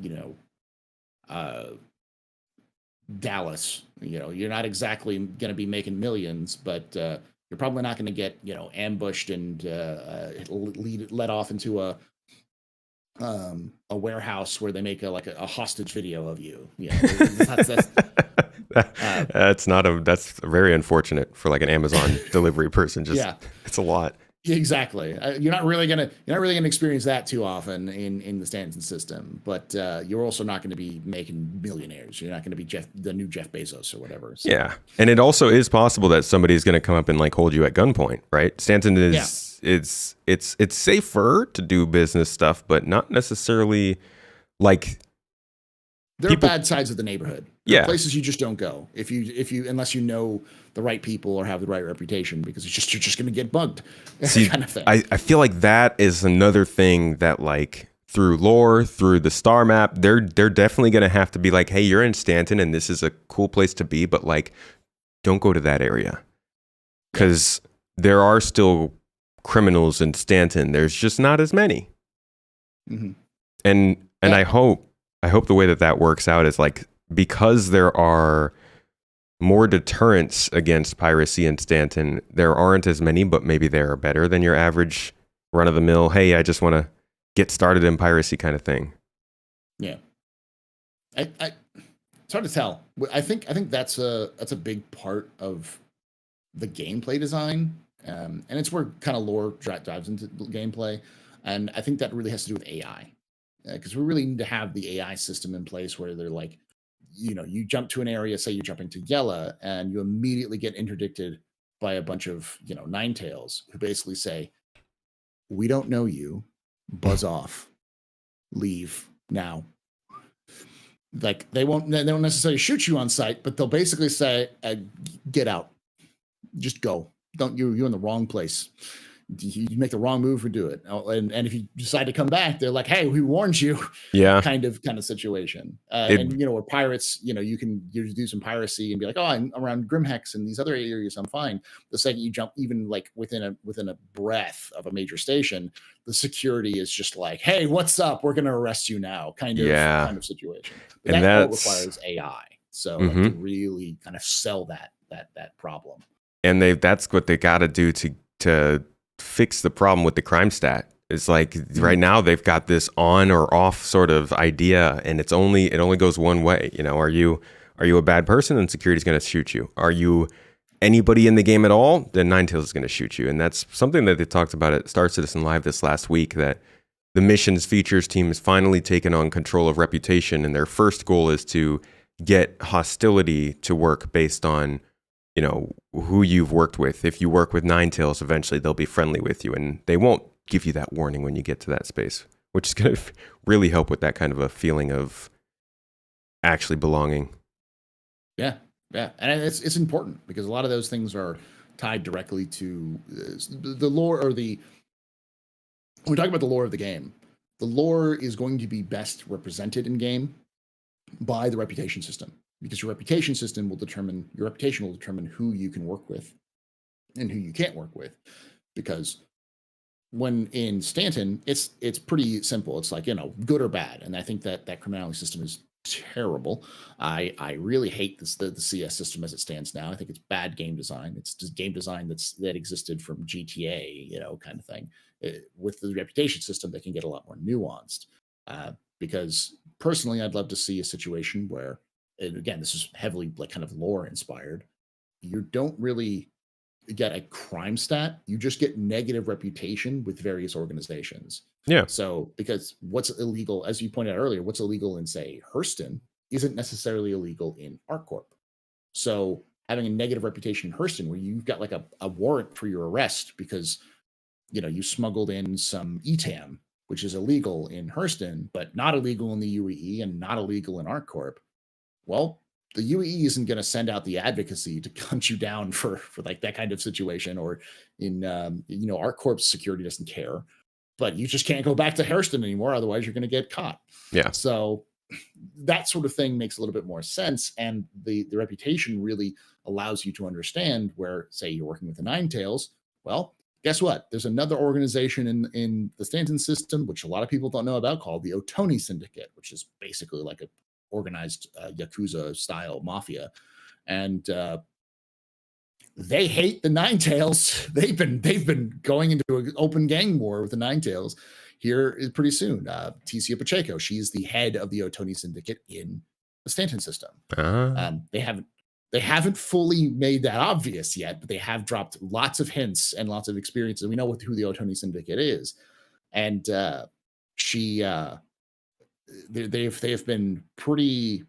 Dallas. You're not exactly going to be making millions, but you're probably not going to get ambushed and let off into a warehouse where they make a hostage video of you. That's very unfortunate for like an Amazon delivery person. It's a lot. Exactly. You're not really gonna experience that too often in the Stanton system, but you're also not going to be making millionaires. You're not going to be the new Jeff Bezos or whatever. So. Yeah, and it also is possible that somebody's going to come up and like hold you at gunpoint, right? Stanton is it's safer to do business stuff, but not necessarily like. There are bad sides of the neighborhood. There are places you just don't go if you unless you know the right people or have the right reputation, because you're just going to get bugged. See, kind of thing. I feel like that is another thing that like through lore, through the star map, they're definitely going to have to be like, hey, you're in Stanton and this is a cool place to be, but like, don't go to that area because there are still criminals in Stanton. There's just not as many. Mm-hmm. And I hope the way that works out is like, because there are more deterrents against piracy in Stanton, there aren't as many, but maybe they are better than your average run of the mill, hey, I just want to get started in piracy kind of thing. Yeah. It's hard to tell. I think that's a big part of the gameplay design. And it's where kind of lore dives into gameplay. And I think that really has to do with AI. Because we really need to have the AI system in place where they're like, you jump to an area, say you're jumping to Yella, and you immediately get interdicted by a bunch of, Ninetails who basically say, we don't know you, buzz off, leave now. Like they don't necessarily shoot you on sight, but they'll basically say, get out, just go. You're in the wrong place. you make the wrong move or do it. And if you decide to come back, they're like, hey, we warned you. Yeah. kind of situation. It- And where pirates, you can do some piracy and be like, oh, I'm around Grimhex and these other areas, I'm fine. The second you jump even like within a breath of a major station, the security is just like, hey, what's up? We're gonna arrest you now, kind of situation. But And that all that's- requires AI. So like to really kind of sell that problem. And that's what they got to do to fix the problem with the crime stat. It's like right now they've got this on or off sort of idea, and it only goes one way. Are you a bad person? Then security's going to shoot you. Are you anybody in the game at all? Then Ninetales is going to shoot you. And that's something that they talked about at Star Citizen Live this last week, that the missions features team has finally taken on control of reputation, and their first goal is to get hostility to work based on who you've worked with. If you work with Ninetales, eventually they'll be friendly with you, and they won't give you that warning when you get to that space, which is going to really help with that kind of a feeling of actually belonging. Yeah, and it's important because a lot of those things are tied directly to the lore, or when we talk about the lore of the game. The lore is going to be best represented in game by the reputation system, because your reputation will determine who you can work with and who you can't work with. Because when in Stanton, it's pretty simple. It's like, good or bad. And I think that criminality system is terrible. I really hate the CS system as it stands now. I think it's bad game design. It's just game design that existed from GTA, kind of thing. With the reputation system, they can get a lot more nuanced. Because personally, I'd love to see a situation where, and again, this is heavily like kind of lore inspired. You don't really get a crime stat. You just get negative reputation with various organizations. Yeah. So because what's illegal, as you pointed out earlier, what's illegal in, say, Hurston isn't necessarily illegal in ArcCorp. So having a negative reputation in Hurston, where you've got like a warrant for your arrest because you smuggled in some ETAM, which is illegal in Hurston, but not illegal in the UE and not illegal in ArcCorp. Well, the UE isn't going to send out the advocacy to hunt you down for like that kind of situation, or in ArcCorp's security doesn't care, but you just can't go back to Hurston anymore, otherwise you're going to get caught. Yeah. So that sort of thing makes a little bit more sense, and the reputation really allows you to understand where, say, you're working with the Ninetales. Well, guess what? There's another organization in the Stanton system, which a lot of people don't know about, called the Otoni Syndicate, which is basically like a organized Yakuza style mafia. And they hate the Ninetales. They've been going into an open gang war with the Ninetales here pretty soon. Ticia Pacheco, she's the head of the Otoni Syndicate in the Stanton system. They haven't fully made that obvious yet, but they have dropped lots of hints and lots of experiences. We know who the Otoni Syndicate is, and they've been pretty,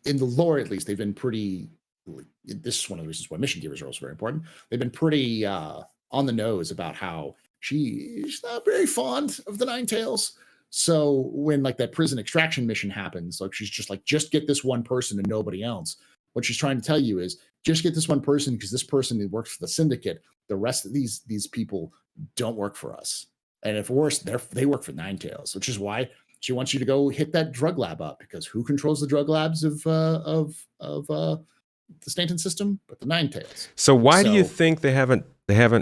in the lore at least, they've been pretty. This is one of the reasons why mission givers are also very important. They've been pretty on the nose about how she's not very fond of the Ninetales. So when like that prison extraction mission happens, like she's just like, just get this one person and nobody else. What she's trying to tell you is just get this one person, because this person works for the syndicate. The rest of these people don't work for us. And if worse, they work for Ninetales, which is why she wants you to go hit that drug lab up, because who controls the drug labs of the Stanton system but the Ninetales? So why do you think they haven't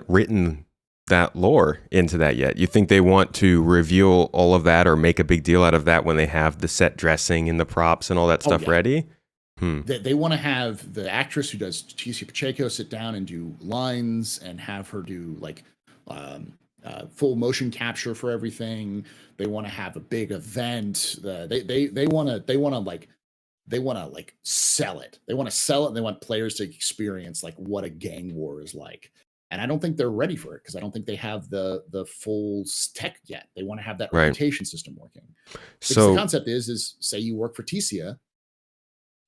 written that lore into that yet? You think they want to reveal all of that or make a big deal out of that when they have the set dressing and the props and all that stuff ready? They want to have the actress who does Ticia Pacheco sit down and do lines and have her do like full motion capture for everything. They want to have a big event. They want to like sell it. They want to sell it, and they want players to experience like what a gang war is like. And I don't think they're ready for it, because I don't think they have the full tech yet. They want to have that reputation system working. Because the concept is say you work for Ticia,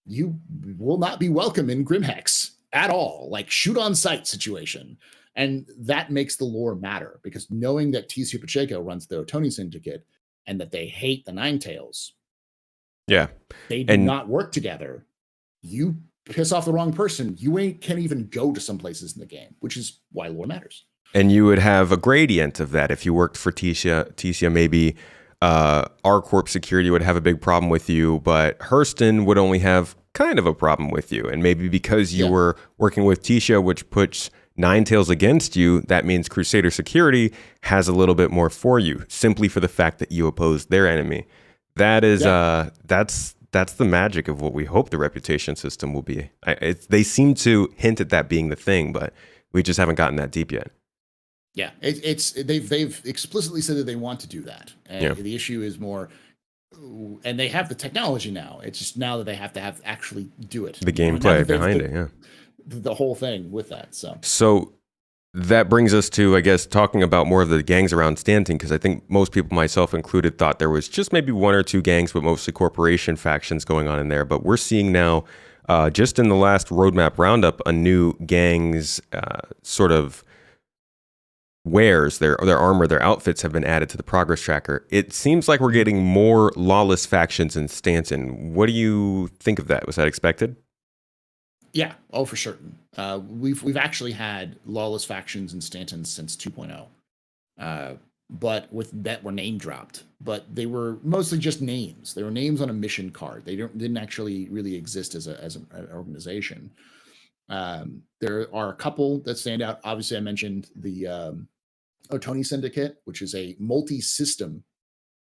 you will not be welcome in Grimhex at all, like shoot on sight situation. And that makes the lore matter, because knowing that Ticia Pacheco runs the Otoni Syndicate and that they hate the Ninetales, they do not work together. You piss off the wrong person, you can't even go to some places in the game, which is why lore matters. And you would have a gradient of that if you worked for Tisha, maybe R Corp Security would have a big problem with you, but Hurston would only have kind of a problem with you. And maybe because you Yeah. were working with Tisha, which puts Nine Tails against you, that means Crusader Security has a little bit more for you, simply for the fact that you opposed their enemy. That is, Yeah. that's the magic of what we hope the reputation system will be. They seem to hint at that being the thing, but we just haven't gotten that deep yet. Yeah, it's they've explicitly said that they want to do that, and Yeah. the issue is more, and they have the technology now. It's just now that they have to actually do it. The Now gameplay that behind it, yeah. the whole thing with that. So that brings us to, I guess, talking about more of the gangs around Stanton, because I think most people, myself included, thought there was just maybe one or two gangs, but mostly corporation factions going on in there. But we're seeing now, just in the last roadmap roundup, a new gang's sort of wares, their armor, their outfits have been added to the progress tracker. It seems like we're getting more lawless factions in Stanton. What do you think of that? Was that expected? Yeah, oh for certain. We've actually had lawless factions in Stanton since 2.0, but with that were name dropped. But they were mostly just names. They were names on a mission card. They didn't actually really exist as an organization. There are a couple that stand out. Obviously, I mentioned the Otoni Syndicate, which is a multi-system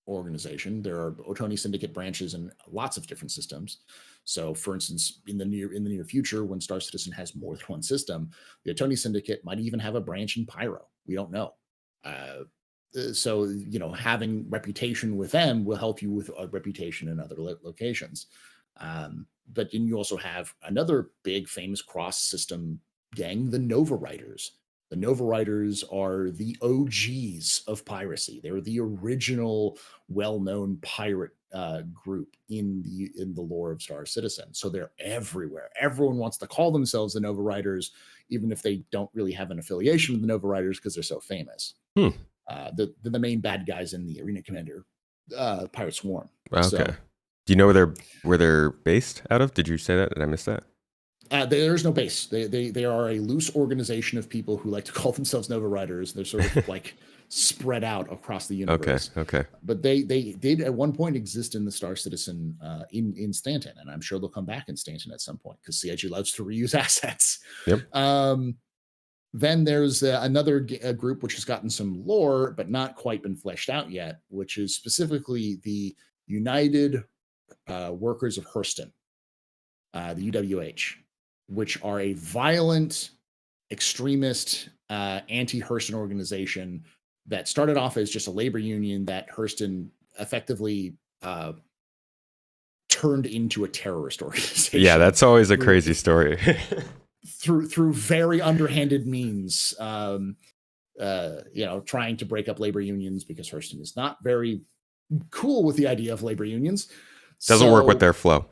organization. There are Otoni Syndicate branches in lots of different systems. So, for instance, in the near future, when Star Citizen has more than one system, the Otoni Syndicate might even have a branch in Pyro. We don't know. So, having reputation with them will help you with a reputation in other locations. But then you also have another big famous cross-system gang, the Nova Riders. The Nova Riders are the OGs of piracy. They're the original, well-known pirate group in the lore of Star Citizen. So they're everywhere. Everyone wants to call themselves the Nova Riders, even if they don't really have an affiliation with the Nova Riders because they're so famous. The main bad guys in the Arena Commander Pirate Swarm. Okay. So, do you know where they're based out of? Did you say that? Did I miss that? There's no base. They are a loose organization of people who like to call themselves Nova Riders. They're sort of like spread out across the universe. Okay. But they did at one point exist in the Star Citizen in Stanton, and I'm sure they'll come back in Stanton at some point because CIG loves to reuse assets. Yep. Then there's another group which has gotten some lore, but not quite been fleshed out yet, which is specifically the United Workers of Hurston, the UWH, which are a violent, extremist, anti-Hurston organization that started off as just a labor union that Hurston effectively turned into a terrorist organization. Yeah, that's always a crazy story. through very underhanded means, trying to break up labor unions because Hurston is not very cool with the idea of labor unions. Doesn't work with their flow.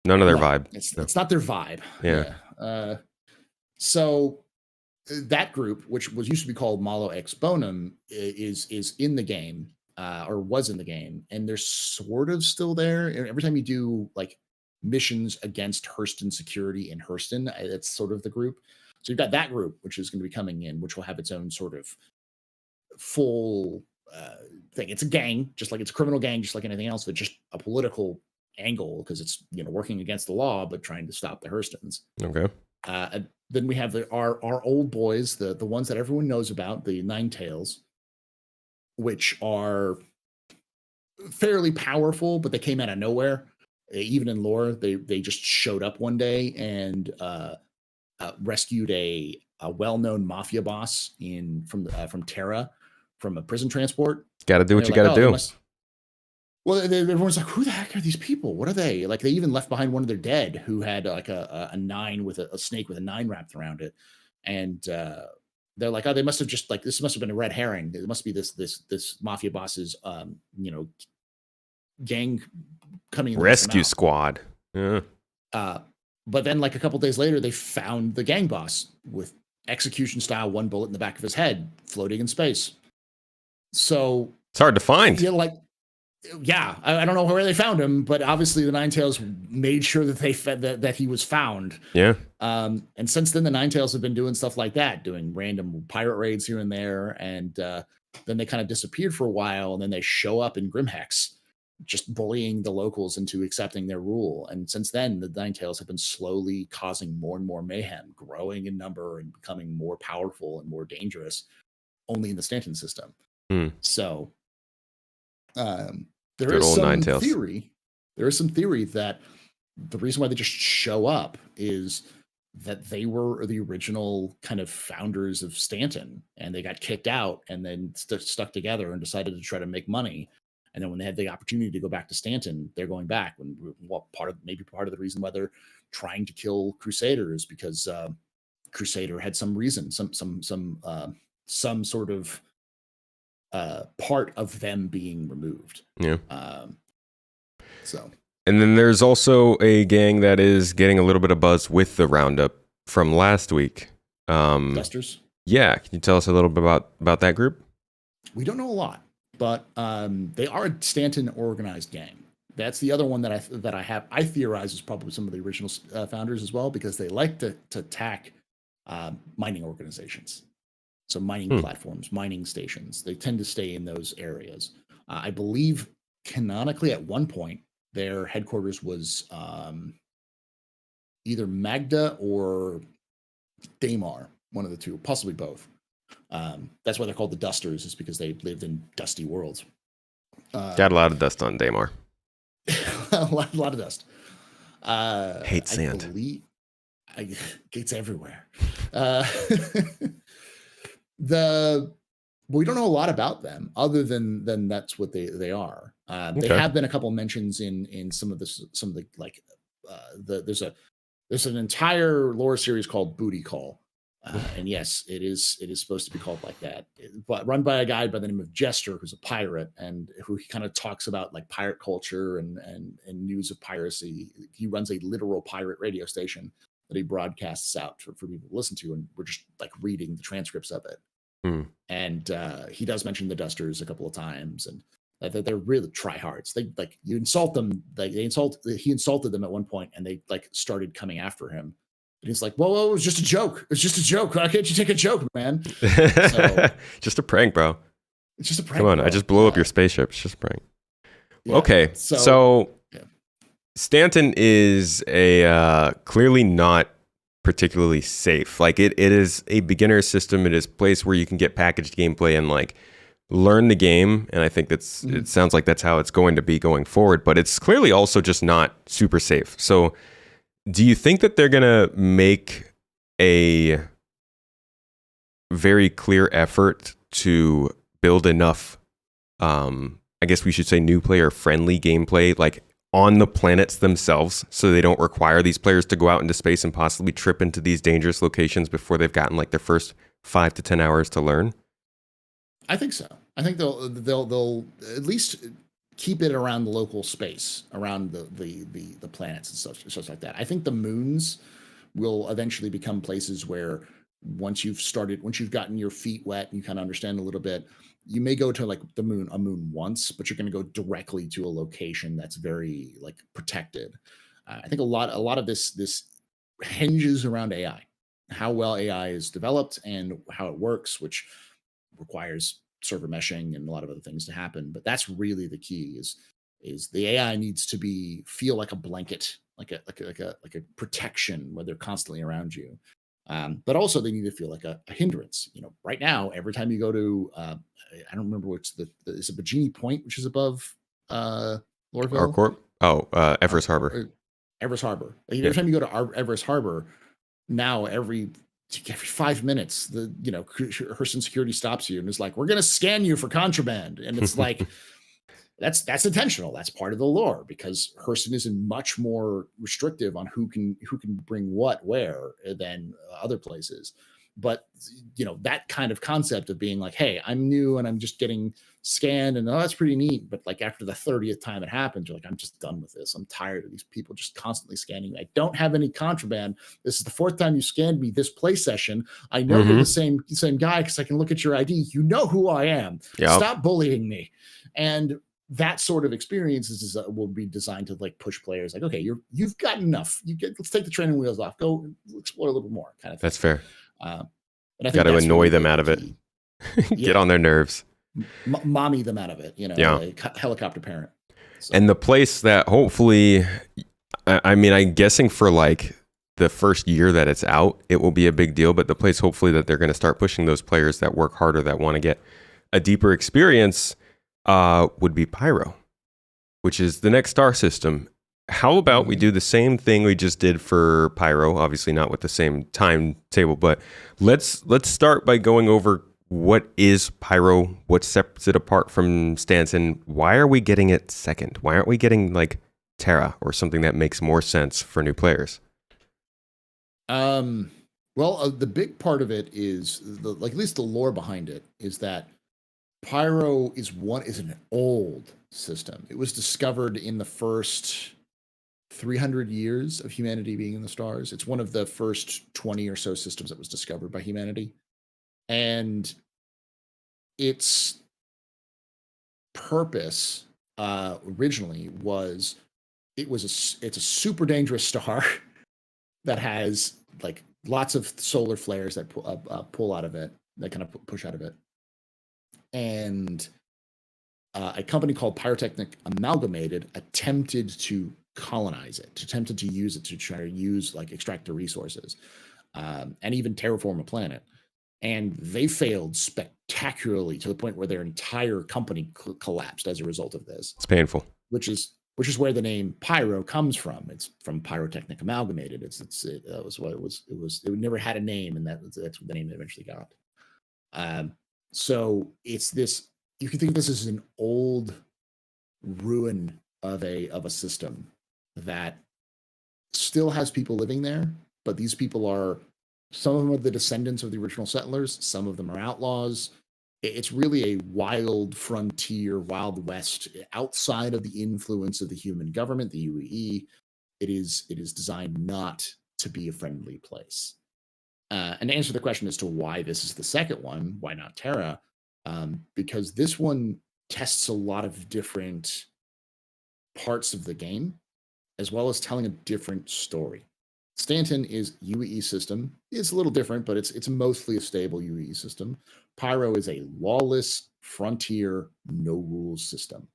None of their vibe. It's not their vibe. Yeah. So that group, which was used to be called Malo Ex Bonum, is in the game, or was in the game, and they're sort of still there. And every time you do like missions against Hurston security in Hurston, it's sort of the group. So you've got that group, which is going to be coming in, which will have its own sort of full thing. It's a gang, just like it's a criminal gang, just like anything else, but just a political angle because it's working against the law but trying to stop the Hurstons. Okay. Then we have our old boys, the ones that everyone knows about, the Nine Tails, which are fairly powerful, but they came out of nowhere. Even in lore, they just showed up one day and rescued a well-known mafia boss from Terra from a prison transport. Got to do what you got to do. Well, everyone's like, who the heck are these people? What are they? Like, they even left behind one of their dead who had like a nine with a snake with a nine wrapped around it. And they're like, oh, they must have just like, this must have been a red herring. It must be this mafia boss's, gang coming in. Rescue squad. Yeah. But then like a couple days later, they found the gang boss with execution style, one bullet in the back of his head floating in space. So it's hard to find. I feel like, Yeah, I don't know where they found him, but obviously the Ninetales made sure that they that he was found. Yeah. And since then, the Ninetales have been doing stuff like that, doing random pirate raids here and there, and then they kind of disappeared for a while, and then they show up in Grimhex, just bullying the locals into accepting their rule. And since then, the Ninetales have been slowly causing more and more mayhem, growing in number and becoming more powerful and more dangerous, only in the Stanton system. So there Good is old some Ninetales. theory. There is some theory that the reason why they just show up is that they were the original kind of founders of Stanton, and they got kicked out and then stuck together and decided to try to make money. And then when they had the opportunity to go back to Stanton, they're going back. When maybe part of the reason why they're trying to kill Crusaders, because Crusader had some reason, some sort of part of them being removed. Yeah. So. And then there's also a gang that is getting a little bit of buzz with the roundup from last week. Dusters? Yeah. Can you tell us a little bit about that group? We don't know a lot, but they are a Stanton organized gang. That's the other one that I theorize is probably some of the original founders as well, because they like to attack mining organizations. So mining platforms, mining stations, they tend to stay in those areas. I believe canonically at one point, their headquarters was either Magda or Daymar, one of the two, possibly both. That's why they're called the Dusters, is because they lived in dusty worlds. Got a lot of dust on Daymar. a lot of dust. Hate sand. Gates everywhere. We don't know a lot about them other than that's what they are. They have been a couple mentions in some of the like there's an entire lore series called Booty Call. And yes, it is supposed to be called like that, but run by a guy by the name of Jester, who's a pirate, and who he kind of talks about like pirate culture and news of piracy. He runs a literal pirate radio station that he broadcasts out for people to listen to, and we're just like reading the transcripts of it. And he does mention the Dusters a couple of times, and that they're really tryhards. They like you insult them, like he insulted them at one point, and they like started coming after him. And he's like, whoa, it was just a joke. It's just a joke. Why can't you take a joke, man? So, just a prank, bro. It's just a prank. Come on, bro. I just blew up your spaceship. It's just a prank. Yeah, okay, so Stanton is a clearly not particularly safe. Like it is a beginner system. It is a place where you can get packaged gameplay and like learn the game. And I think it sounds like that's how it's going to be going forward. But it's clearly also just not super safe. So do you think that they're going to make a very clear effort to build enough, I guess we should say new player friendly gameplay, like on the planets themselves, so they don't require these players to go out into space and possibly trip into these dangerous locations before they've gotten like their first 5 to 10 hours to learn? I think so. I think they'll at least keep it around the local space, around the planets and stuff like that. I think the moons will eventually become places where once you've gotten your feet wet and you kind of understand a little bit, you may go to like a moon once, but you're going to go directly to a location that's very like protected. I think a lot of this hinges around AI, how well AI is developed and how it works, which requires server meshing and a lot of other things to happen. But that's really the key is the AI needs to feel like a blanket, like a protection where they're constantly around you. But also they need to feel like a hindrance. You know, right now, every time you go to, I don't remember what's is it Bajini Point, which is above Lorville? Arcorp? Everest Harbor. Everest Harbor. Every time you go to Everest Harbor, now every 5 minutes, Hurston security stops you and is like, "We're going to scan you for contraband," and it's like. That's intentional. That's part of the lore, because Hurston is much more restrictive on who can bring what where than other places. But that kind of concept of being like, hey, I'm new and I'm just getting scanned, and that's pretty neat. But like after the 30th time it happens, you're like, I'm just done with this. I'm tired of these people just constantly scanning me. I don't have any contraband. This is the 4th time you scanned me this play session. I know you're the same guy because I can look at your ID. You know who I am. Yep. Stop bullying me. And that sort of experience will be designed to like push players like, okay, you've got enough. Let's take the training wheels off. Go explore a little bit more, kind of thing. That's fair. And I Got think to that's annoy really them out the of it. key. Get on their nerves. Mommy them out of it, Yeah. like helicopter parent. So. And the place that hopefully, I mean, I'm guessing for like the first year that it's out, it will be a big deal. But the place hopefully that they're going to start pushing those players that work harder, that want to get a deeper experience, would be Pyro, which is the next star system. How about we do the same thing we just did for Pyro? Obviously not with the same timetable, but let's start by going over what is Pyro, what sets it apart from Stanton. Why are we getting it second? Why aren't we getting like Terra or something that makes more sense for new players? Well, the big part of it is at least the lore behind it is that Pyro is an old system. It was discovered in the first 300 years of humanity being in the stars. It's one of the first 20 or so systems that was discovered by humanity. And its purpose originally was it's a super dangerous star that has like lots of solar flares that pull out of it, that kind of push out of it. And a company called Pyrotechnic Amalgamated attempted to colonize it, attempted to use it to try to extract the resources, and even terraform a planet. And they failed spectacularly to the point where their entire company collapsed as a result of this. It's painful. Which is where the name Pyro comes from. It's from Pyrotechnic Amalgamated. That was what it was. It never had a name, and that's what the name it eventually got. So it's this. You can think of this as an old ruin of a system that still has people living there, but these people are, some of them are the descendants of the original settlers, some of them are outlaws. It's really a wild frontier, Wild West, outside of the influence of the human government, the UEE. It is designed not to be a friendly place. And to answer the question as to why this is the second one, why not Terra? Because this one tests a lot of different parts of the game, as well as telling a different story. Stanton is UEE system. It's a little different, but it's mostly a stable UEE system. Pyro is a lawless frontier, no rules system.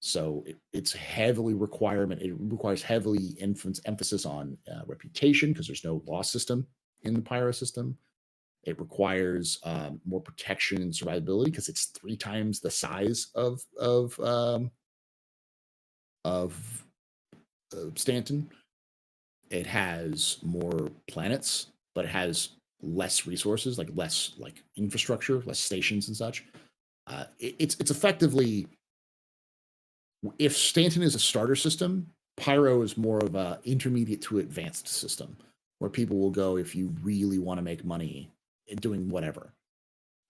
So it's heavily requirement. It requires heavily emphasis on reputation, because there's no law system in the Pyro system. It requires more protection and survivability, because it's 3 times the size of Stanton. It has more planets, but it has less resources, like less infrastructure, less stations and such. It's effectively, if Stanton is a starter system, Pyro is more of a intermediate to advanced system, where people will go if you really want to make money doing whatever.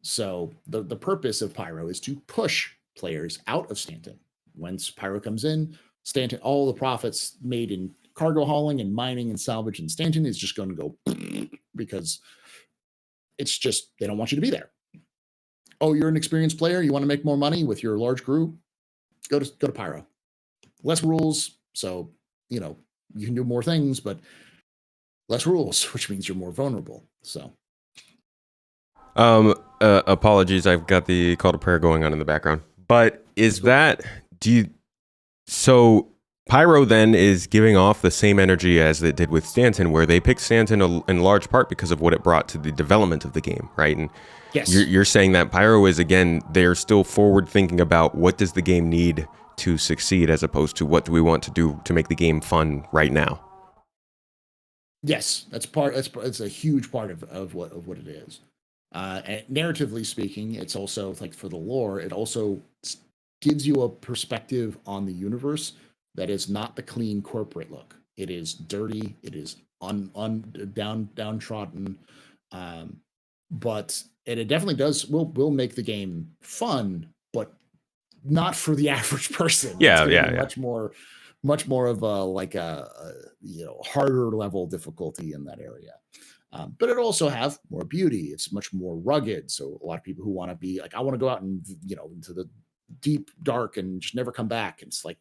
So the purpose of Pyro is to push players out of Stanton. Once Pyro comes in, Stanton, all the profits made in cargo hauling and mining and salvage in Stanton is just going to go, because it's just, they don't want you to be there. Oh, you're an experienced player, you want to make more money with your large group, go to Pyro. Less rules, so you can do more things, but less rules, which means you're more vulnerable. So apologies, I've got the call to prayer going on in the background. But is that, so Pyro then is giving off the same energy as it did with Stanton, where they picked Stanton in large part because of what it brought to the development of the game, right? And yes, you're saying that Pyro is, again, they're still forward thinking about what does the game need to succeed, as opposed to what do we want to do to make the game fun right now. Yes, it's a huge part of what it is. And narratively speaking, it's also like, for the lore, it also gives you a perspective on the universe that is not the clean corporate look. It is dirty. It is downtrodden. But it definitely will make the game fun, but not for the average person. Yeah. Much more of a harder level difficulty in that area. But it also have more beauty. It's much more rugged. So a lot of people who want to be like, I want to go out and into the deep, dark, and just never come back. And it's like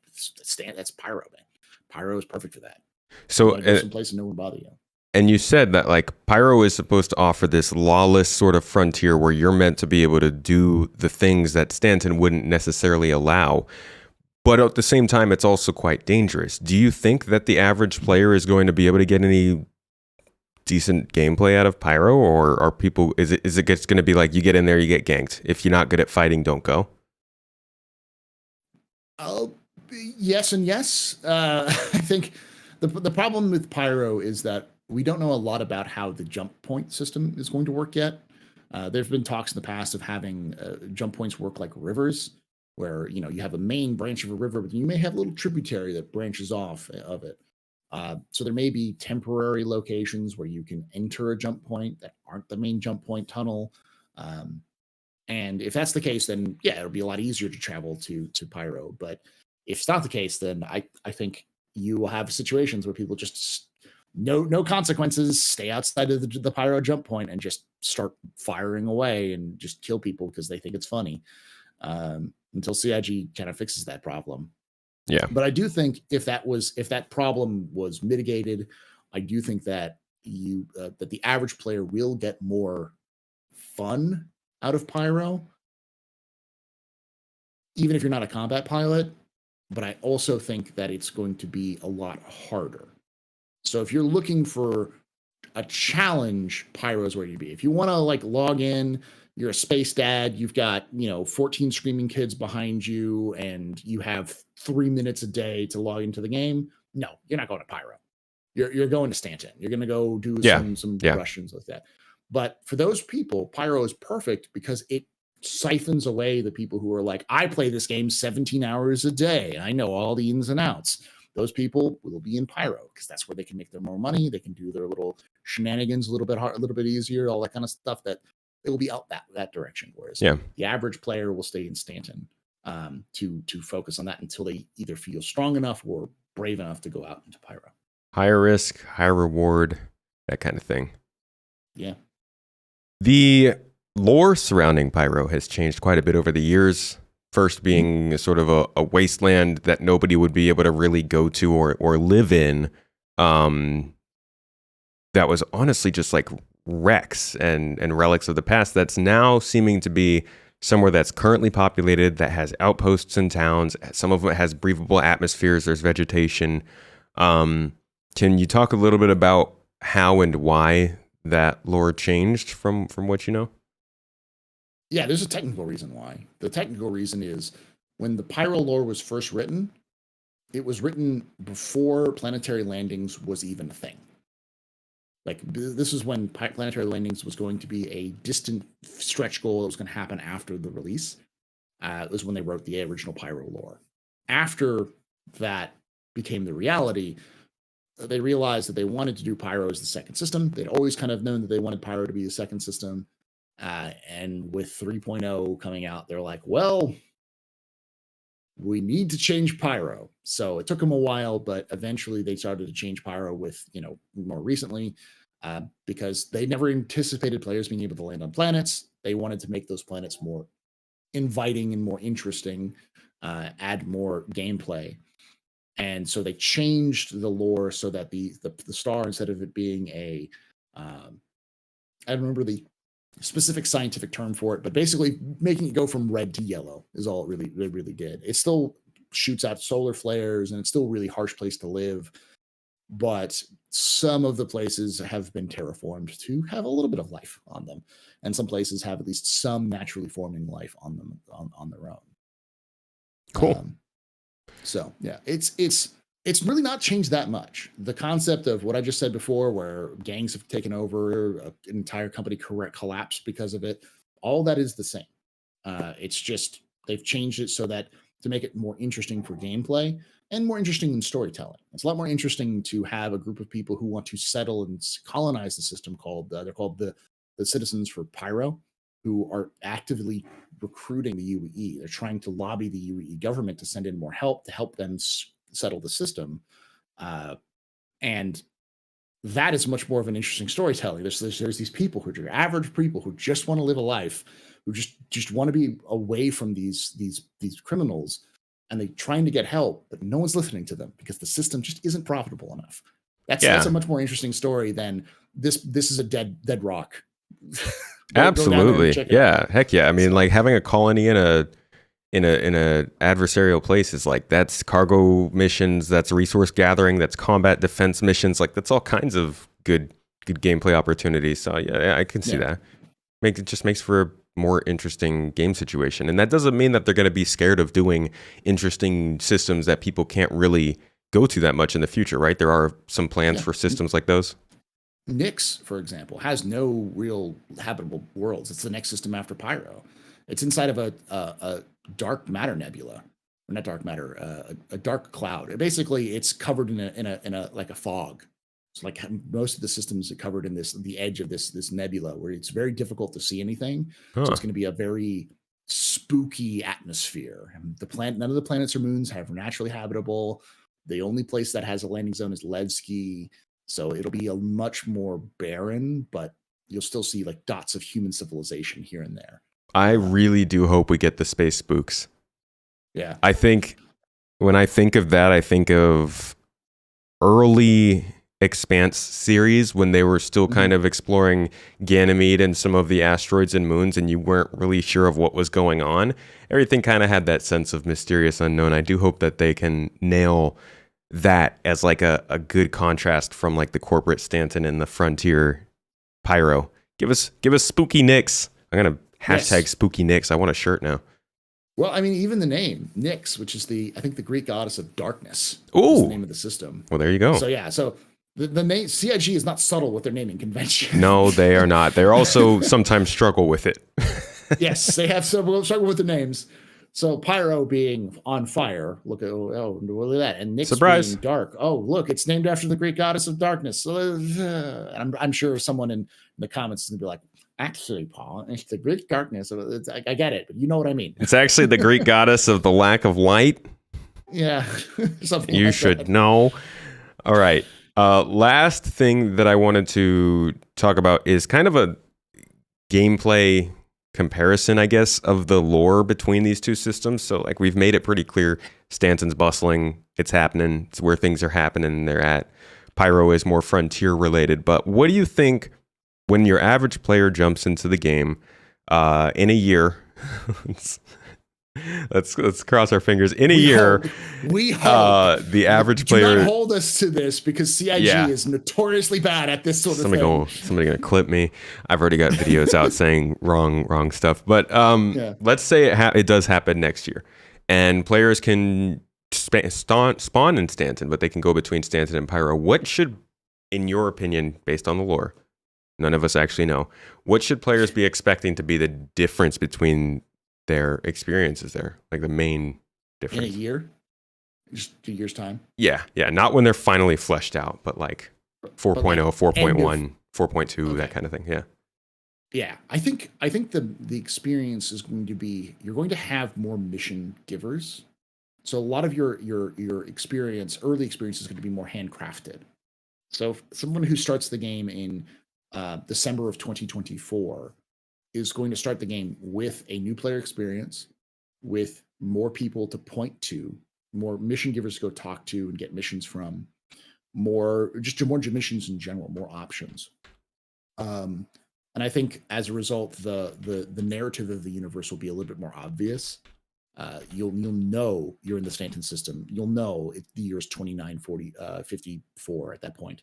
that's Pyro, man. Pyro is perfect for that. You So, want to go someplace and no one bother you. and you said that like Pyro is supposed to offer this lawless sort of frontier where you're meant to be able to do the things that Stanton wouldn't necessarily allow. But at the same time, it's also quite dangerous. Do you think that the average player is going to be able to get any decent gameplay out of Pyro, or are people? Is it just going to be like you get in there, you get ganked? If you're not good at fighting, don't go. Yes and yes. I think the problem with Pyro is that we don't know a lot about how the jump point system is going to work yet. There have been talks in the past of having jump points work like rivers, where you have a main branch of a river, but you may have a little tributary that branches off of it. So there may be temporary locations where you can enter a jump point that aren't the main jump point tunnel. And if that's the case, then yeah, it'll be a lot easier to travel to Pyro. But if it's not the case, then I think you will have situations where people just no consequences, stay outside of the Pyro jump point and just start firing away and just kill people because they think it's funny. Until CIG kind of fixes that problem. Yeah. But I do think if that problem was mitigated, I do think that that the average player will get more fun out of Pyro, even if you're not a combat pilot. But I also think that it's going to be a lot harder. So if you're looking for a challenge, Pyro is where you'd be. If you want to like log in, you're a space dad, you've got 14 screaming kids behind you, and you have 3 minutes a day to log into the game. No, you're not going to Pyro. You're going to Stanton. You're going to go do some Russians like that. But for those people, Pyro is perfect because it siphons away the people who are like, I play this game 17 hours a day. I know all the ins and outs. Those people will be in Pyro because that's where they can make their more money. They can do their little shenanigans a little bit hard, a little bit easier, all that kind of stuff. That it will be out that direction. Whereas the average player will stay in Stanton to focus on that until they either feel strong enough or brave enough to go out into Pyro. Higher risk, higher reward, that kind of thing. Yeah. The lore surrounding Pyro has changed quite a bit over the years. First being sort of a wasteland that nobody would be able to really go to or live in. That was honestly just like wrecks and relics of the past. That's now seeming to be somewhere that's currently populated, that has outposts and towns. Some of it has breathable atmospheres. There's vegetation. Can you talk a little bit about how and why that lore changed from what you know? Yeah, there's a technical reason why. The technical reason is when the Pyro lore was first written, it was written before planetary landings was even a thing. Like, this is when planetary landings was going to be a distant stretch goal that was going to happen after the release. It was when they wrote the original Pyro lore. After that became the reality, they realized that they wanted to do Pyro as the second system. They'd always kind of known that they wanted Pyro to be the second system. And with 3.0 coming out, they're like, well, we need to change Pyro. So it took them a while, but eventually they started to change Pyro with, more recently, because they never anticipated players being able to land on planets. They wanted to make those planets more inviting and more interesting, add more gameplay. And so they changed the lore so that the star, instead of it being I don't remember the specific scientific term for it, but basically making it go from red to yellow is all it really did. It still shoots out solar flares and it's still a really harsh place to live, but some of the places have been terraformed to have a little bit of life on them, and some places have at least some naturally forming life on them on their own. Cool. So yeah, it's really not changed that much. The concept of what I just said before, where gangs have taken over, an entire company collapsed because of it, all that is the same. It's just they've changed it so that to make it more interesting for gameplay and more interesting in storytelling. It's a lot more interesting to have a group of people who want to settle and colonize the system they're called the Citizens for Pyro, who are actively recruiting the UE. They're trying to lobby the UE government to send in more help to help them settle the system, and that is much more of an interesting storytelling. There's these people who are average people who just want to live a life, who just want to be away from these criminals, and they're trying to get help, but no one's listening to them because the system just isn't profitable enough. That's Yeah. a much more interesting story than this is a dead rock. Absolutely. Yeah. Heck yeah. I mean, like having a colony in a adversarial place is like, that's cargo missions, that's resource gathering, that's combat defense missions, like that's all kinds of good gameplay opportunities. So yeah, I can see that. It just makes for a more interesting game situation. And that doesn't mean that they're going to be scared of doing interesting systems that people can't really go to that much in the future, right? There are some plans for systems like those. Nyx, for example, has no real habitable worlds. It's the next system after Pyro. It's inside of a dark matter nebula, or not dark matter, a dark cloud. Basically, it's covered in a like a fog. It's like most of the systems are covered in the edge of this nebula, where it's very difficult to see anything. So it's going to be a very spooky atmosphere. None of the planets or moons have naturally habitable. The only place that has a landing zone is Levski. So it'll be a much more barren, but you'll still see like dots of human civilization here and there. I really do hope we get the space spooks. Yeah. I think when I think of that, I think of early Expanse series when they were still kind of exploring Ganymede and some of the asteroids and moons, and you weren't really sure of what was going on. Everything kind of had that sense of mysterious unknown. I do hope that they can nail that as like a good contrast from like the corporate Stanton and the frontier Pyro. Give us spooky Nyx. I'm gonna hashtag spooky Nyx. I want a shirt now. Well, I mean, even the name Nyx, which is I think the Greek goddess of darkness, is the name of the system. Well, there you go. So yeah, so the name CIG is not subtle with their naming convention. No, they are not. They're also sometimes struggle with it. Yes, they have struggle with the names. So Pyro being on fire, look at look at that, and Nyx being dark. Oh, look, it's named after the Greek goddess of darkness. So I'm sure someone in the comments is gonna be like, actually, Paul, it's the Greek darkness. I get it, but you know what I mean. It's actually the Greek goddess of the lack of light. Yeah, something. You should know. All right. Last thing that I wanted to talk about is kind of a gameplay comparison, I guess, of the lore between these two systems. So like we've made it pretty clear, Stanton's bustling, it's happening, it's where things are happening, they're at. Pyro is more frontier related. But what do you think when your average player jumps into the game in a year? Let's cross our fingers. In a year, we hope the average player. Do not hold us to this because CIG is notoriously bad at this sort of thing. Somebody gonna clip me. I've already got videos out saying wrong stuff. But let's say it does happen next year, and players can spawn in Stanton, but they can go between Stanton and Pyro. What should, in your opinion, based on the lore, none of us actually know, what should players be expecting to be the difference between their experiences there, like the main difference? In a year? Just 2 years' time? Yeah. Not when they're finally fleshed out, but like 4.0, 4.1, 4.2, that kind of thing. Yeah. Yeah. I think the experience is going to be, you're going to have more mission givers. So a lot of your experience, early experience, is going to be more handcrafted. So someone who starts the game in December of 2024 is going to start the game with a new player experience, with more people to point to, more mission givers to go talk to and get missions from, more missions in general, more options. And I think as a result, the narrative of the universe will be a little bit more obvious. You'll know you're in the Stanton system. You'll know the year is 5954 at that point.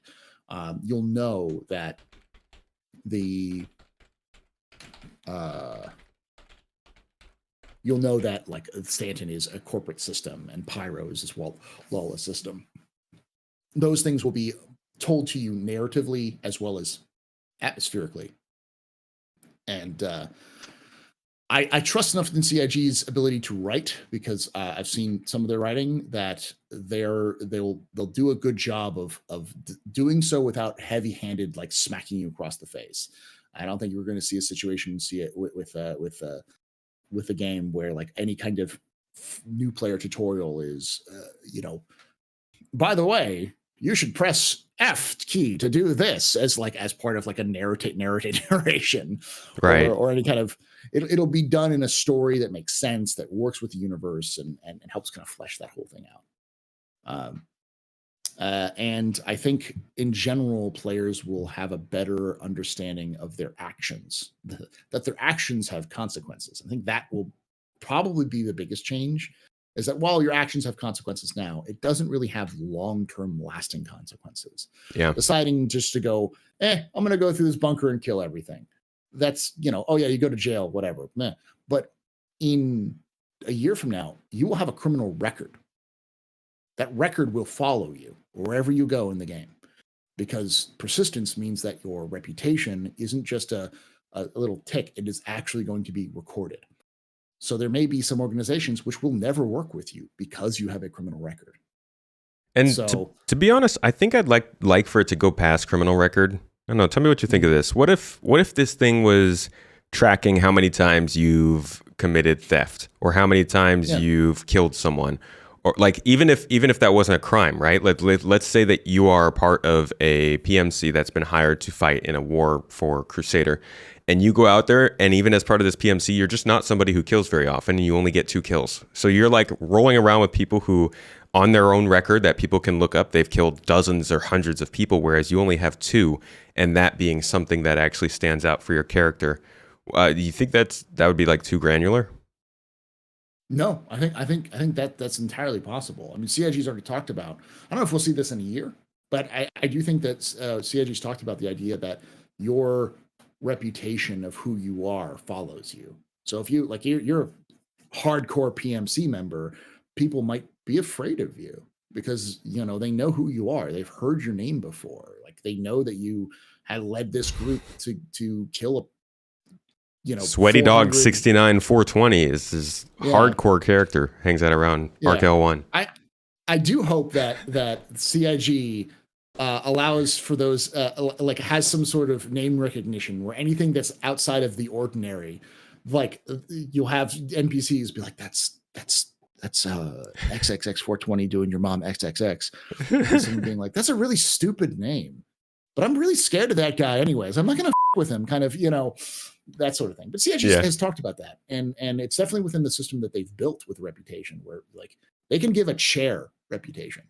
You'll know that you'll know that like Stanton is a corporate system and Pyro is this lawless system. Those things will be told to you narratively as well as atmospherically. And I trust enough in CIG's ability to write, because I've seen some of their writing that they'll do a good job of doing so without heavy-handed like smacking you across the face. I don't think we're going to see a situation with a game where like any kind of new player tutorial is, by the way, you should press F key to do this as part of like a narration, Right. or any kind of, it'll be done in a story that makes sense, that works with the universe, and helps kind of flesh that whole thing out. And I think in general, players will have a better understanding of their actions, that their actions have consequences. I think that will probably be the biggest change, is that while your actions have consequences now, it doesn't really have long-term lasting consequences. Yeah. Deciding just to go, I'm going to go through this bunker and kill everything. That's, oh yeah, you go to jail, whatever. Meh. But in a year from now, you will have a criminal record. That record will follow you wherever you go in the game, because persistence means that your reputation isn't just a little tick. It is actually going to be recorded. So there may be some organizations which will never work with you because you have a criminal record. And so, to be honest, I think I'd like for it to go past criminal record. I don't know. Tell me what you think of this. What if this thing was tracking how many times you've committed theft, or how many times you've killed someone, or like even if that wasn't a crime, right? Let's say that you are part of a PMC that's been hired to fight in a war for Crusader, and you go out there, and even as part of this PMC, you're just not somebody who kills very often, and you only get 2 kills. So you're like rolling around with people who, on their own record that people can look up, they've killed dozens or hundreds of people, whereas you only have 2, and that being something that actually stands out for your character. Do you think that would be like too granular? No, I think that's entirely possible. I mean, CIG's already talked about, I don't know if we'll see this in a year, but I do think that CIG's talked about the idea that your reputation of who you are follows you. So if you're a hardcore PMC member, people might be afraid of you because, they know who you are. They've heard your name before. Like, they know that you had led this group to kill a, Sweaty Dog 69 420 is his hardcore character, hangs out around Arc L1. I do hope that CIG allows for those, has some sort of name recognition where anything that's outside of the ordinary, like you'll have NPCs be like, that's XXX 420 doing your mom XXX. And someone being like, that's a really stupid name, but I'm really scared of that guy anyways. I'm not going to with him, kind of, that sort of thing. But CIG has talked about that. And it's definitely within the system that they've built with reputation, where like they can give a chair reputation.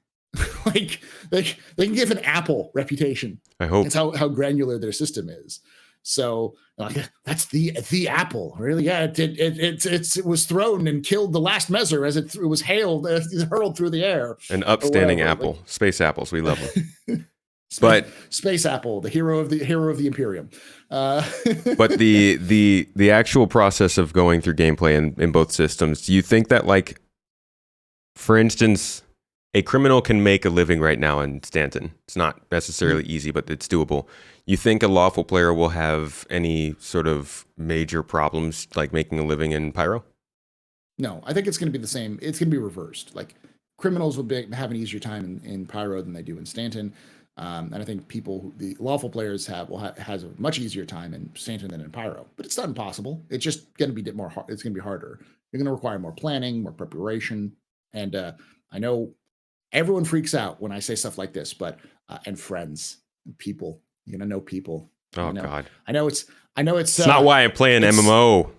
Like they can give an apple reputation. I hope. That's how granular their system is. So like, that's the apple, really? Yeah, it was thrown and killed the last Mezzer as it was hurled through the air. An upstanding apple, like, space apples, we love them. But Space Apple, the hero of the Imperium. But the actual process of going through gameplay in both systems, do you think that, like, for instance, a criminal can make a living right now in Stanton? It's not necessarily easy, but it's doable. You think a lawful player will have any sort of major problems like making a living in Pyro? No, I think it's going to be the same. It's going to be reversed. Like, criminals will have an easier time in Pyro than they do in Stanton. And I think the lawful players has a much easier time in Stanton than in Pyro, but it's not impossible. It's just going to be more hard. It's going to be harder. You're going to require more planning, more preparation. And I know everyone freaks out when I say stuff like this, but and friends, people, you're going to know people. Oh God. I know it's not why I play an MMO.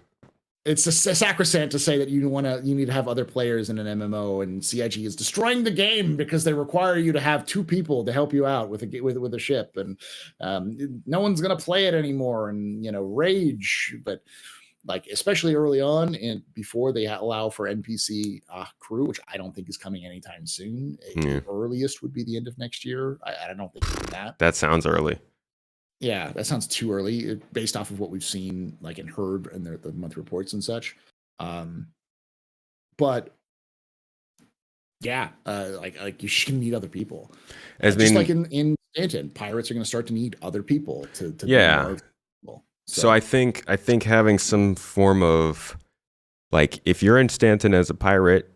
It's a sacrosanct to say that you need to have other players in an MMO, and CIG is destroying the game because they require you to have 2 people to help you out with a ship, and no one's gonna play it anymore, and rage. But like, especially early on and before they allow for NPC crew, which I don't think is coming anytime soon. The earliest would be the end of next year. I don't think that. That sounds early. Yeah, that sounds too early based off of what we've seen, like, and heard in the month reports and such. But yeah, like you should need other people. Just like in Stanton, pirates are going to start to need other people to yeah. So I think having some form of, like, if you're in Stanton as a pirate,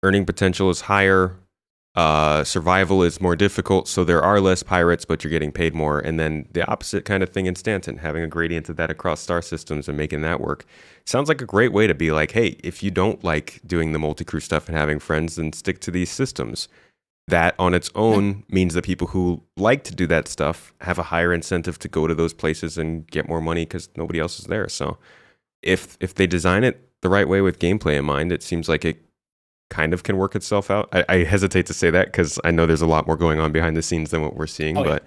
earning potential is higher. Survival is more difficult, so there are less pirates, but you're getting paid more. And then the opposite kind of thing in Stanton, having a gradient of that across star systems and making that work. Sounds like a great way to be like, hey, if you don't like doing the multi-crew stuff and having friends, then stick to these systems. that on its own means that people who like to do that stuff have a higher incentive to go to those places and get more money because nobody else is there. So if they design it the right way with gameplay in mind, it seems like it kind of can work itself out. I hesitate to say that because I know there's a lot more going on behind the scenes than what we're seeing, but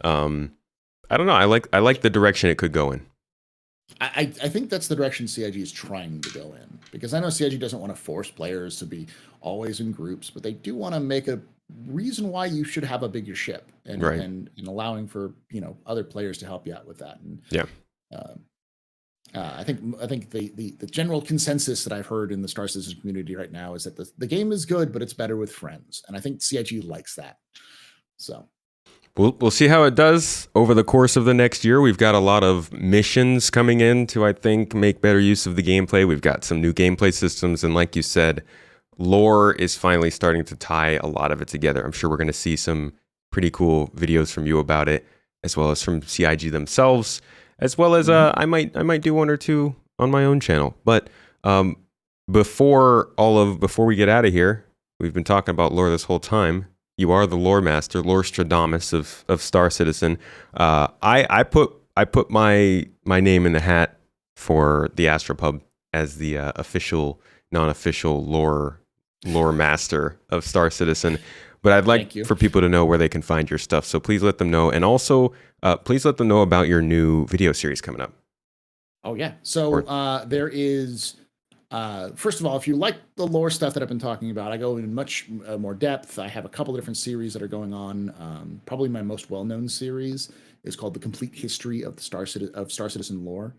I don't know. I like the direction it could go in. I think that's the direction CIG is trying to go in, because I know CIG doesn't want to force players to be always in groups, but they do want to make a reason why you should have a bigger ship, and Right. and allowing for other players to help you out with that. And Yeah. I think the general consensus that I've heard in the Star Citizen community right now is that the game is good, but it's better with friends, and I think CIG likes that. So. We'll see how it does over the course of the next year. We've got a lot of missions coming in to, I think, make better use of the gameplay. We've got some new gameplay systems, and like you said, lore is finally starting to tie a lot of it together. I'm sure we're going to see some pretty cool videos from you about it, as well as from CIG themselves, as well as I might do one or two on my own channel. But before we get out of here, we've been talking about lore this whole time. You are the lore master, Lore Stradamus of Star Citizen. I put my name in the hat for the AstroPub as the official, non-official lore master of Star Citizen. But I'd like for people to know where they can find your stuff. So please let them know, and also please let them know about your new video series coming up. Oh yeah, so there is. First of all, if you like the lore stuff that I've been talking about, I go in much more depth. I have a couple of different series that are going on. Probably my most well-known series is called The Complete History of Star Citizen Lore,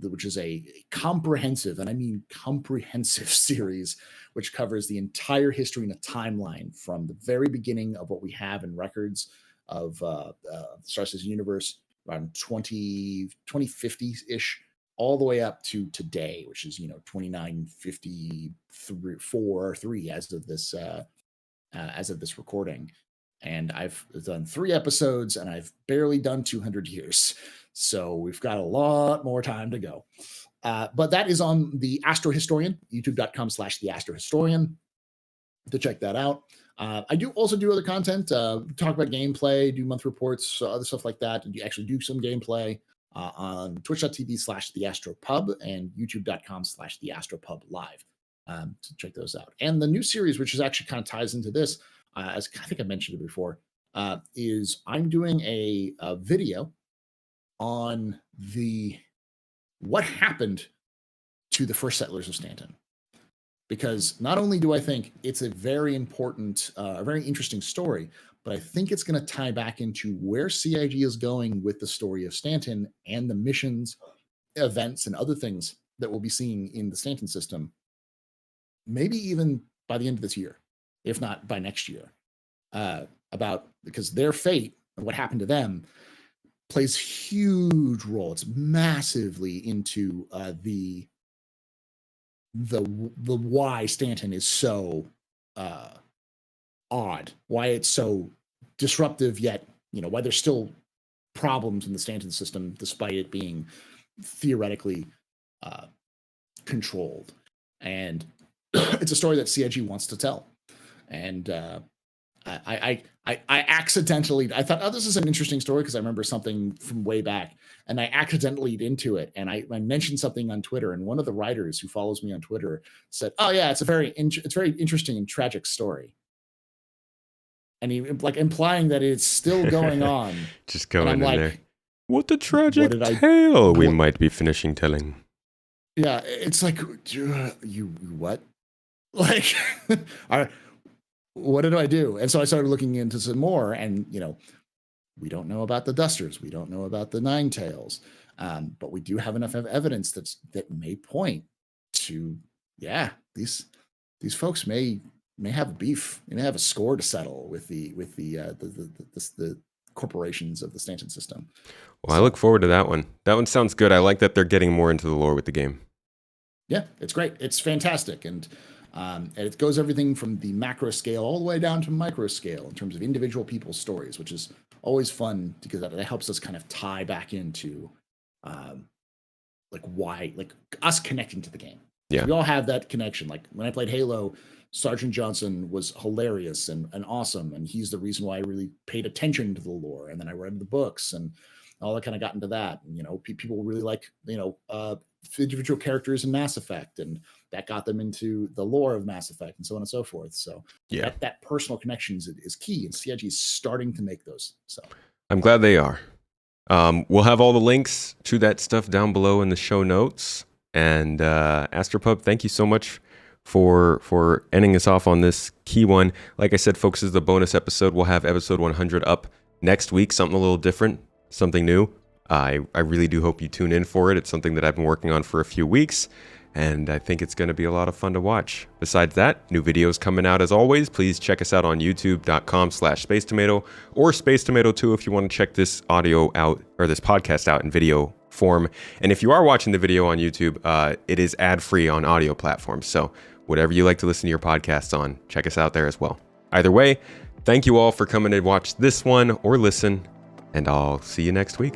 which is a comprehensive, and I mean comprehensive series, which covers the entire history and a timeline from the very beginning of what we have in records of the Star Citizen universe around 2050-ish, all the way up to today, which is 2953 as of this recording. And I've done 3 episodes, and I've barely done 200 years, so we've got a lot more time to go. But that is on the AstroHistorian, youtube.com/TheAstroHistorian, to check that out. I do also do other content, talk about gameplay, do month reports, other stuff like that, and you actually do some gameplay on twitch.tv/TheAstroPub and youtube.com/TheAstroPub live, to check those out. And the new series, which is actually kind of ties into this, as I think I mentioned it before, is I'm doing a video on what happened to the first settlers of Stanton. Because not only do I think it's a very important, a very interesting story, but I think it's going to tie back into where CIG is going with the story of Stanton and the missions, events, and other things that we'll be seeing in the Stanton system, maybe even by the end of this year, if not by next year, because their fate and what happened to them plays huge role. It's massively into the why Stanton is so odd, why it's so disruptive, yet why there's still problems in the Stanton system despite it being theoretically controlled. And it's a story that CIG wants to tell. And I accidentally, I thought, oh, this is an interesting story because I remember something from way back, and I accidentally into it, and I mentioned something on Twitter, and one of the writers who follows me on Twitter said, "Oh yeah, it's very interesting and tragic story," and he implying that it's still going on. Just going in there. What a tragic tale we might be finishing telling. Yeah, it's like, you what? Like, what did I do? And so I started looking into some more, and we don't know about the Dusters, we don't know about the Nine Tails, but we do have enough evidence that may point to, these folks may have a beef, they may have a score to settle with the corporations of the Stanton system. Well, I look forward to that one. That one sounds good. I like that they're getting more into the lore with the game. Yeah, it's great. It's fantastic. And it goes everything from the macro scale all the way down to micro scale in terms of individual people's stories, which is always fun because that helps us kind of tie back into why us connecting to the game. Yeah. So we all have that connection. Like when I played Halo, Sergeant Johnson was hilarious and awesome, and he's the reason why I really paid attention to the lore. And then I read the books and all that kind of got into that. And, you know, people really like, you know, individual characters in Mass Effect, and that got them into the lore of Mass Effect and so on and so forth. So Yeah. that personal connection is key, and CIG is starting to make those. So I'm glad they are. We'll have all the links to that stuff down below in the show notes. And AstroPub, thank you so much for ending us off on this key one. Like I said, folks, this is the bonus episode. We'll have episode 100 up next week, something a little different, something new. I really do hope you tune in for it. It's something that I've been working on for a few weeks, and I think it's going to be a lot of fun to watch. Besides that, new videos coming out as always. Please check us out on youtube.com/spacetomato or spacetomato2 if you want to check this audio out, or this podcast out in video form. And if you are watching the video on YouTube, it is ad-free on audio platforms. So whatever you like to listen to your podcasts on, check us out there as well. Either way, thank you all for coming to watch this one or listen, and I'll see you next week.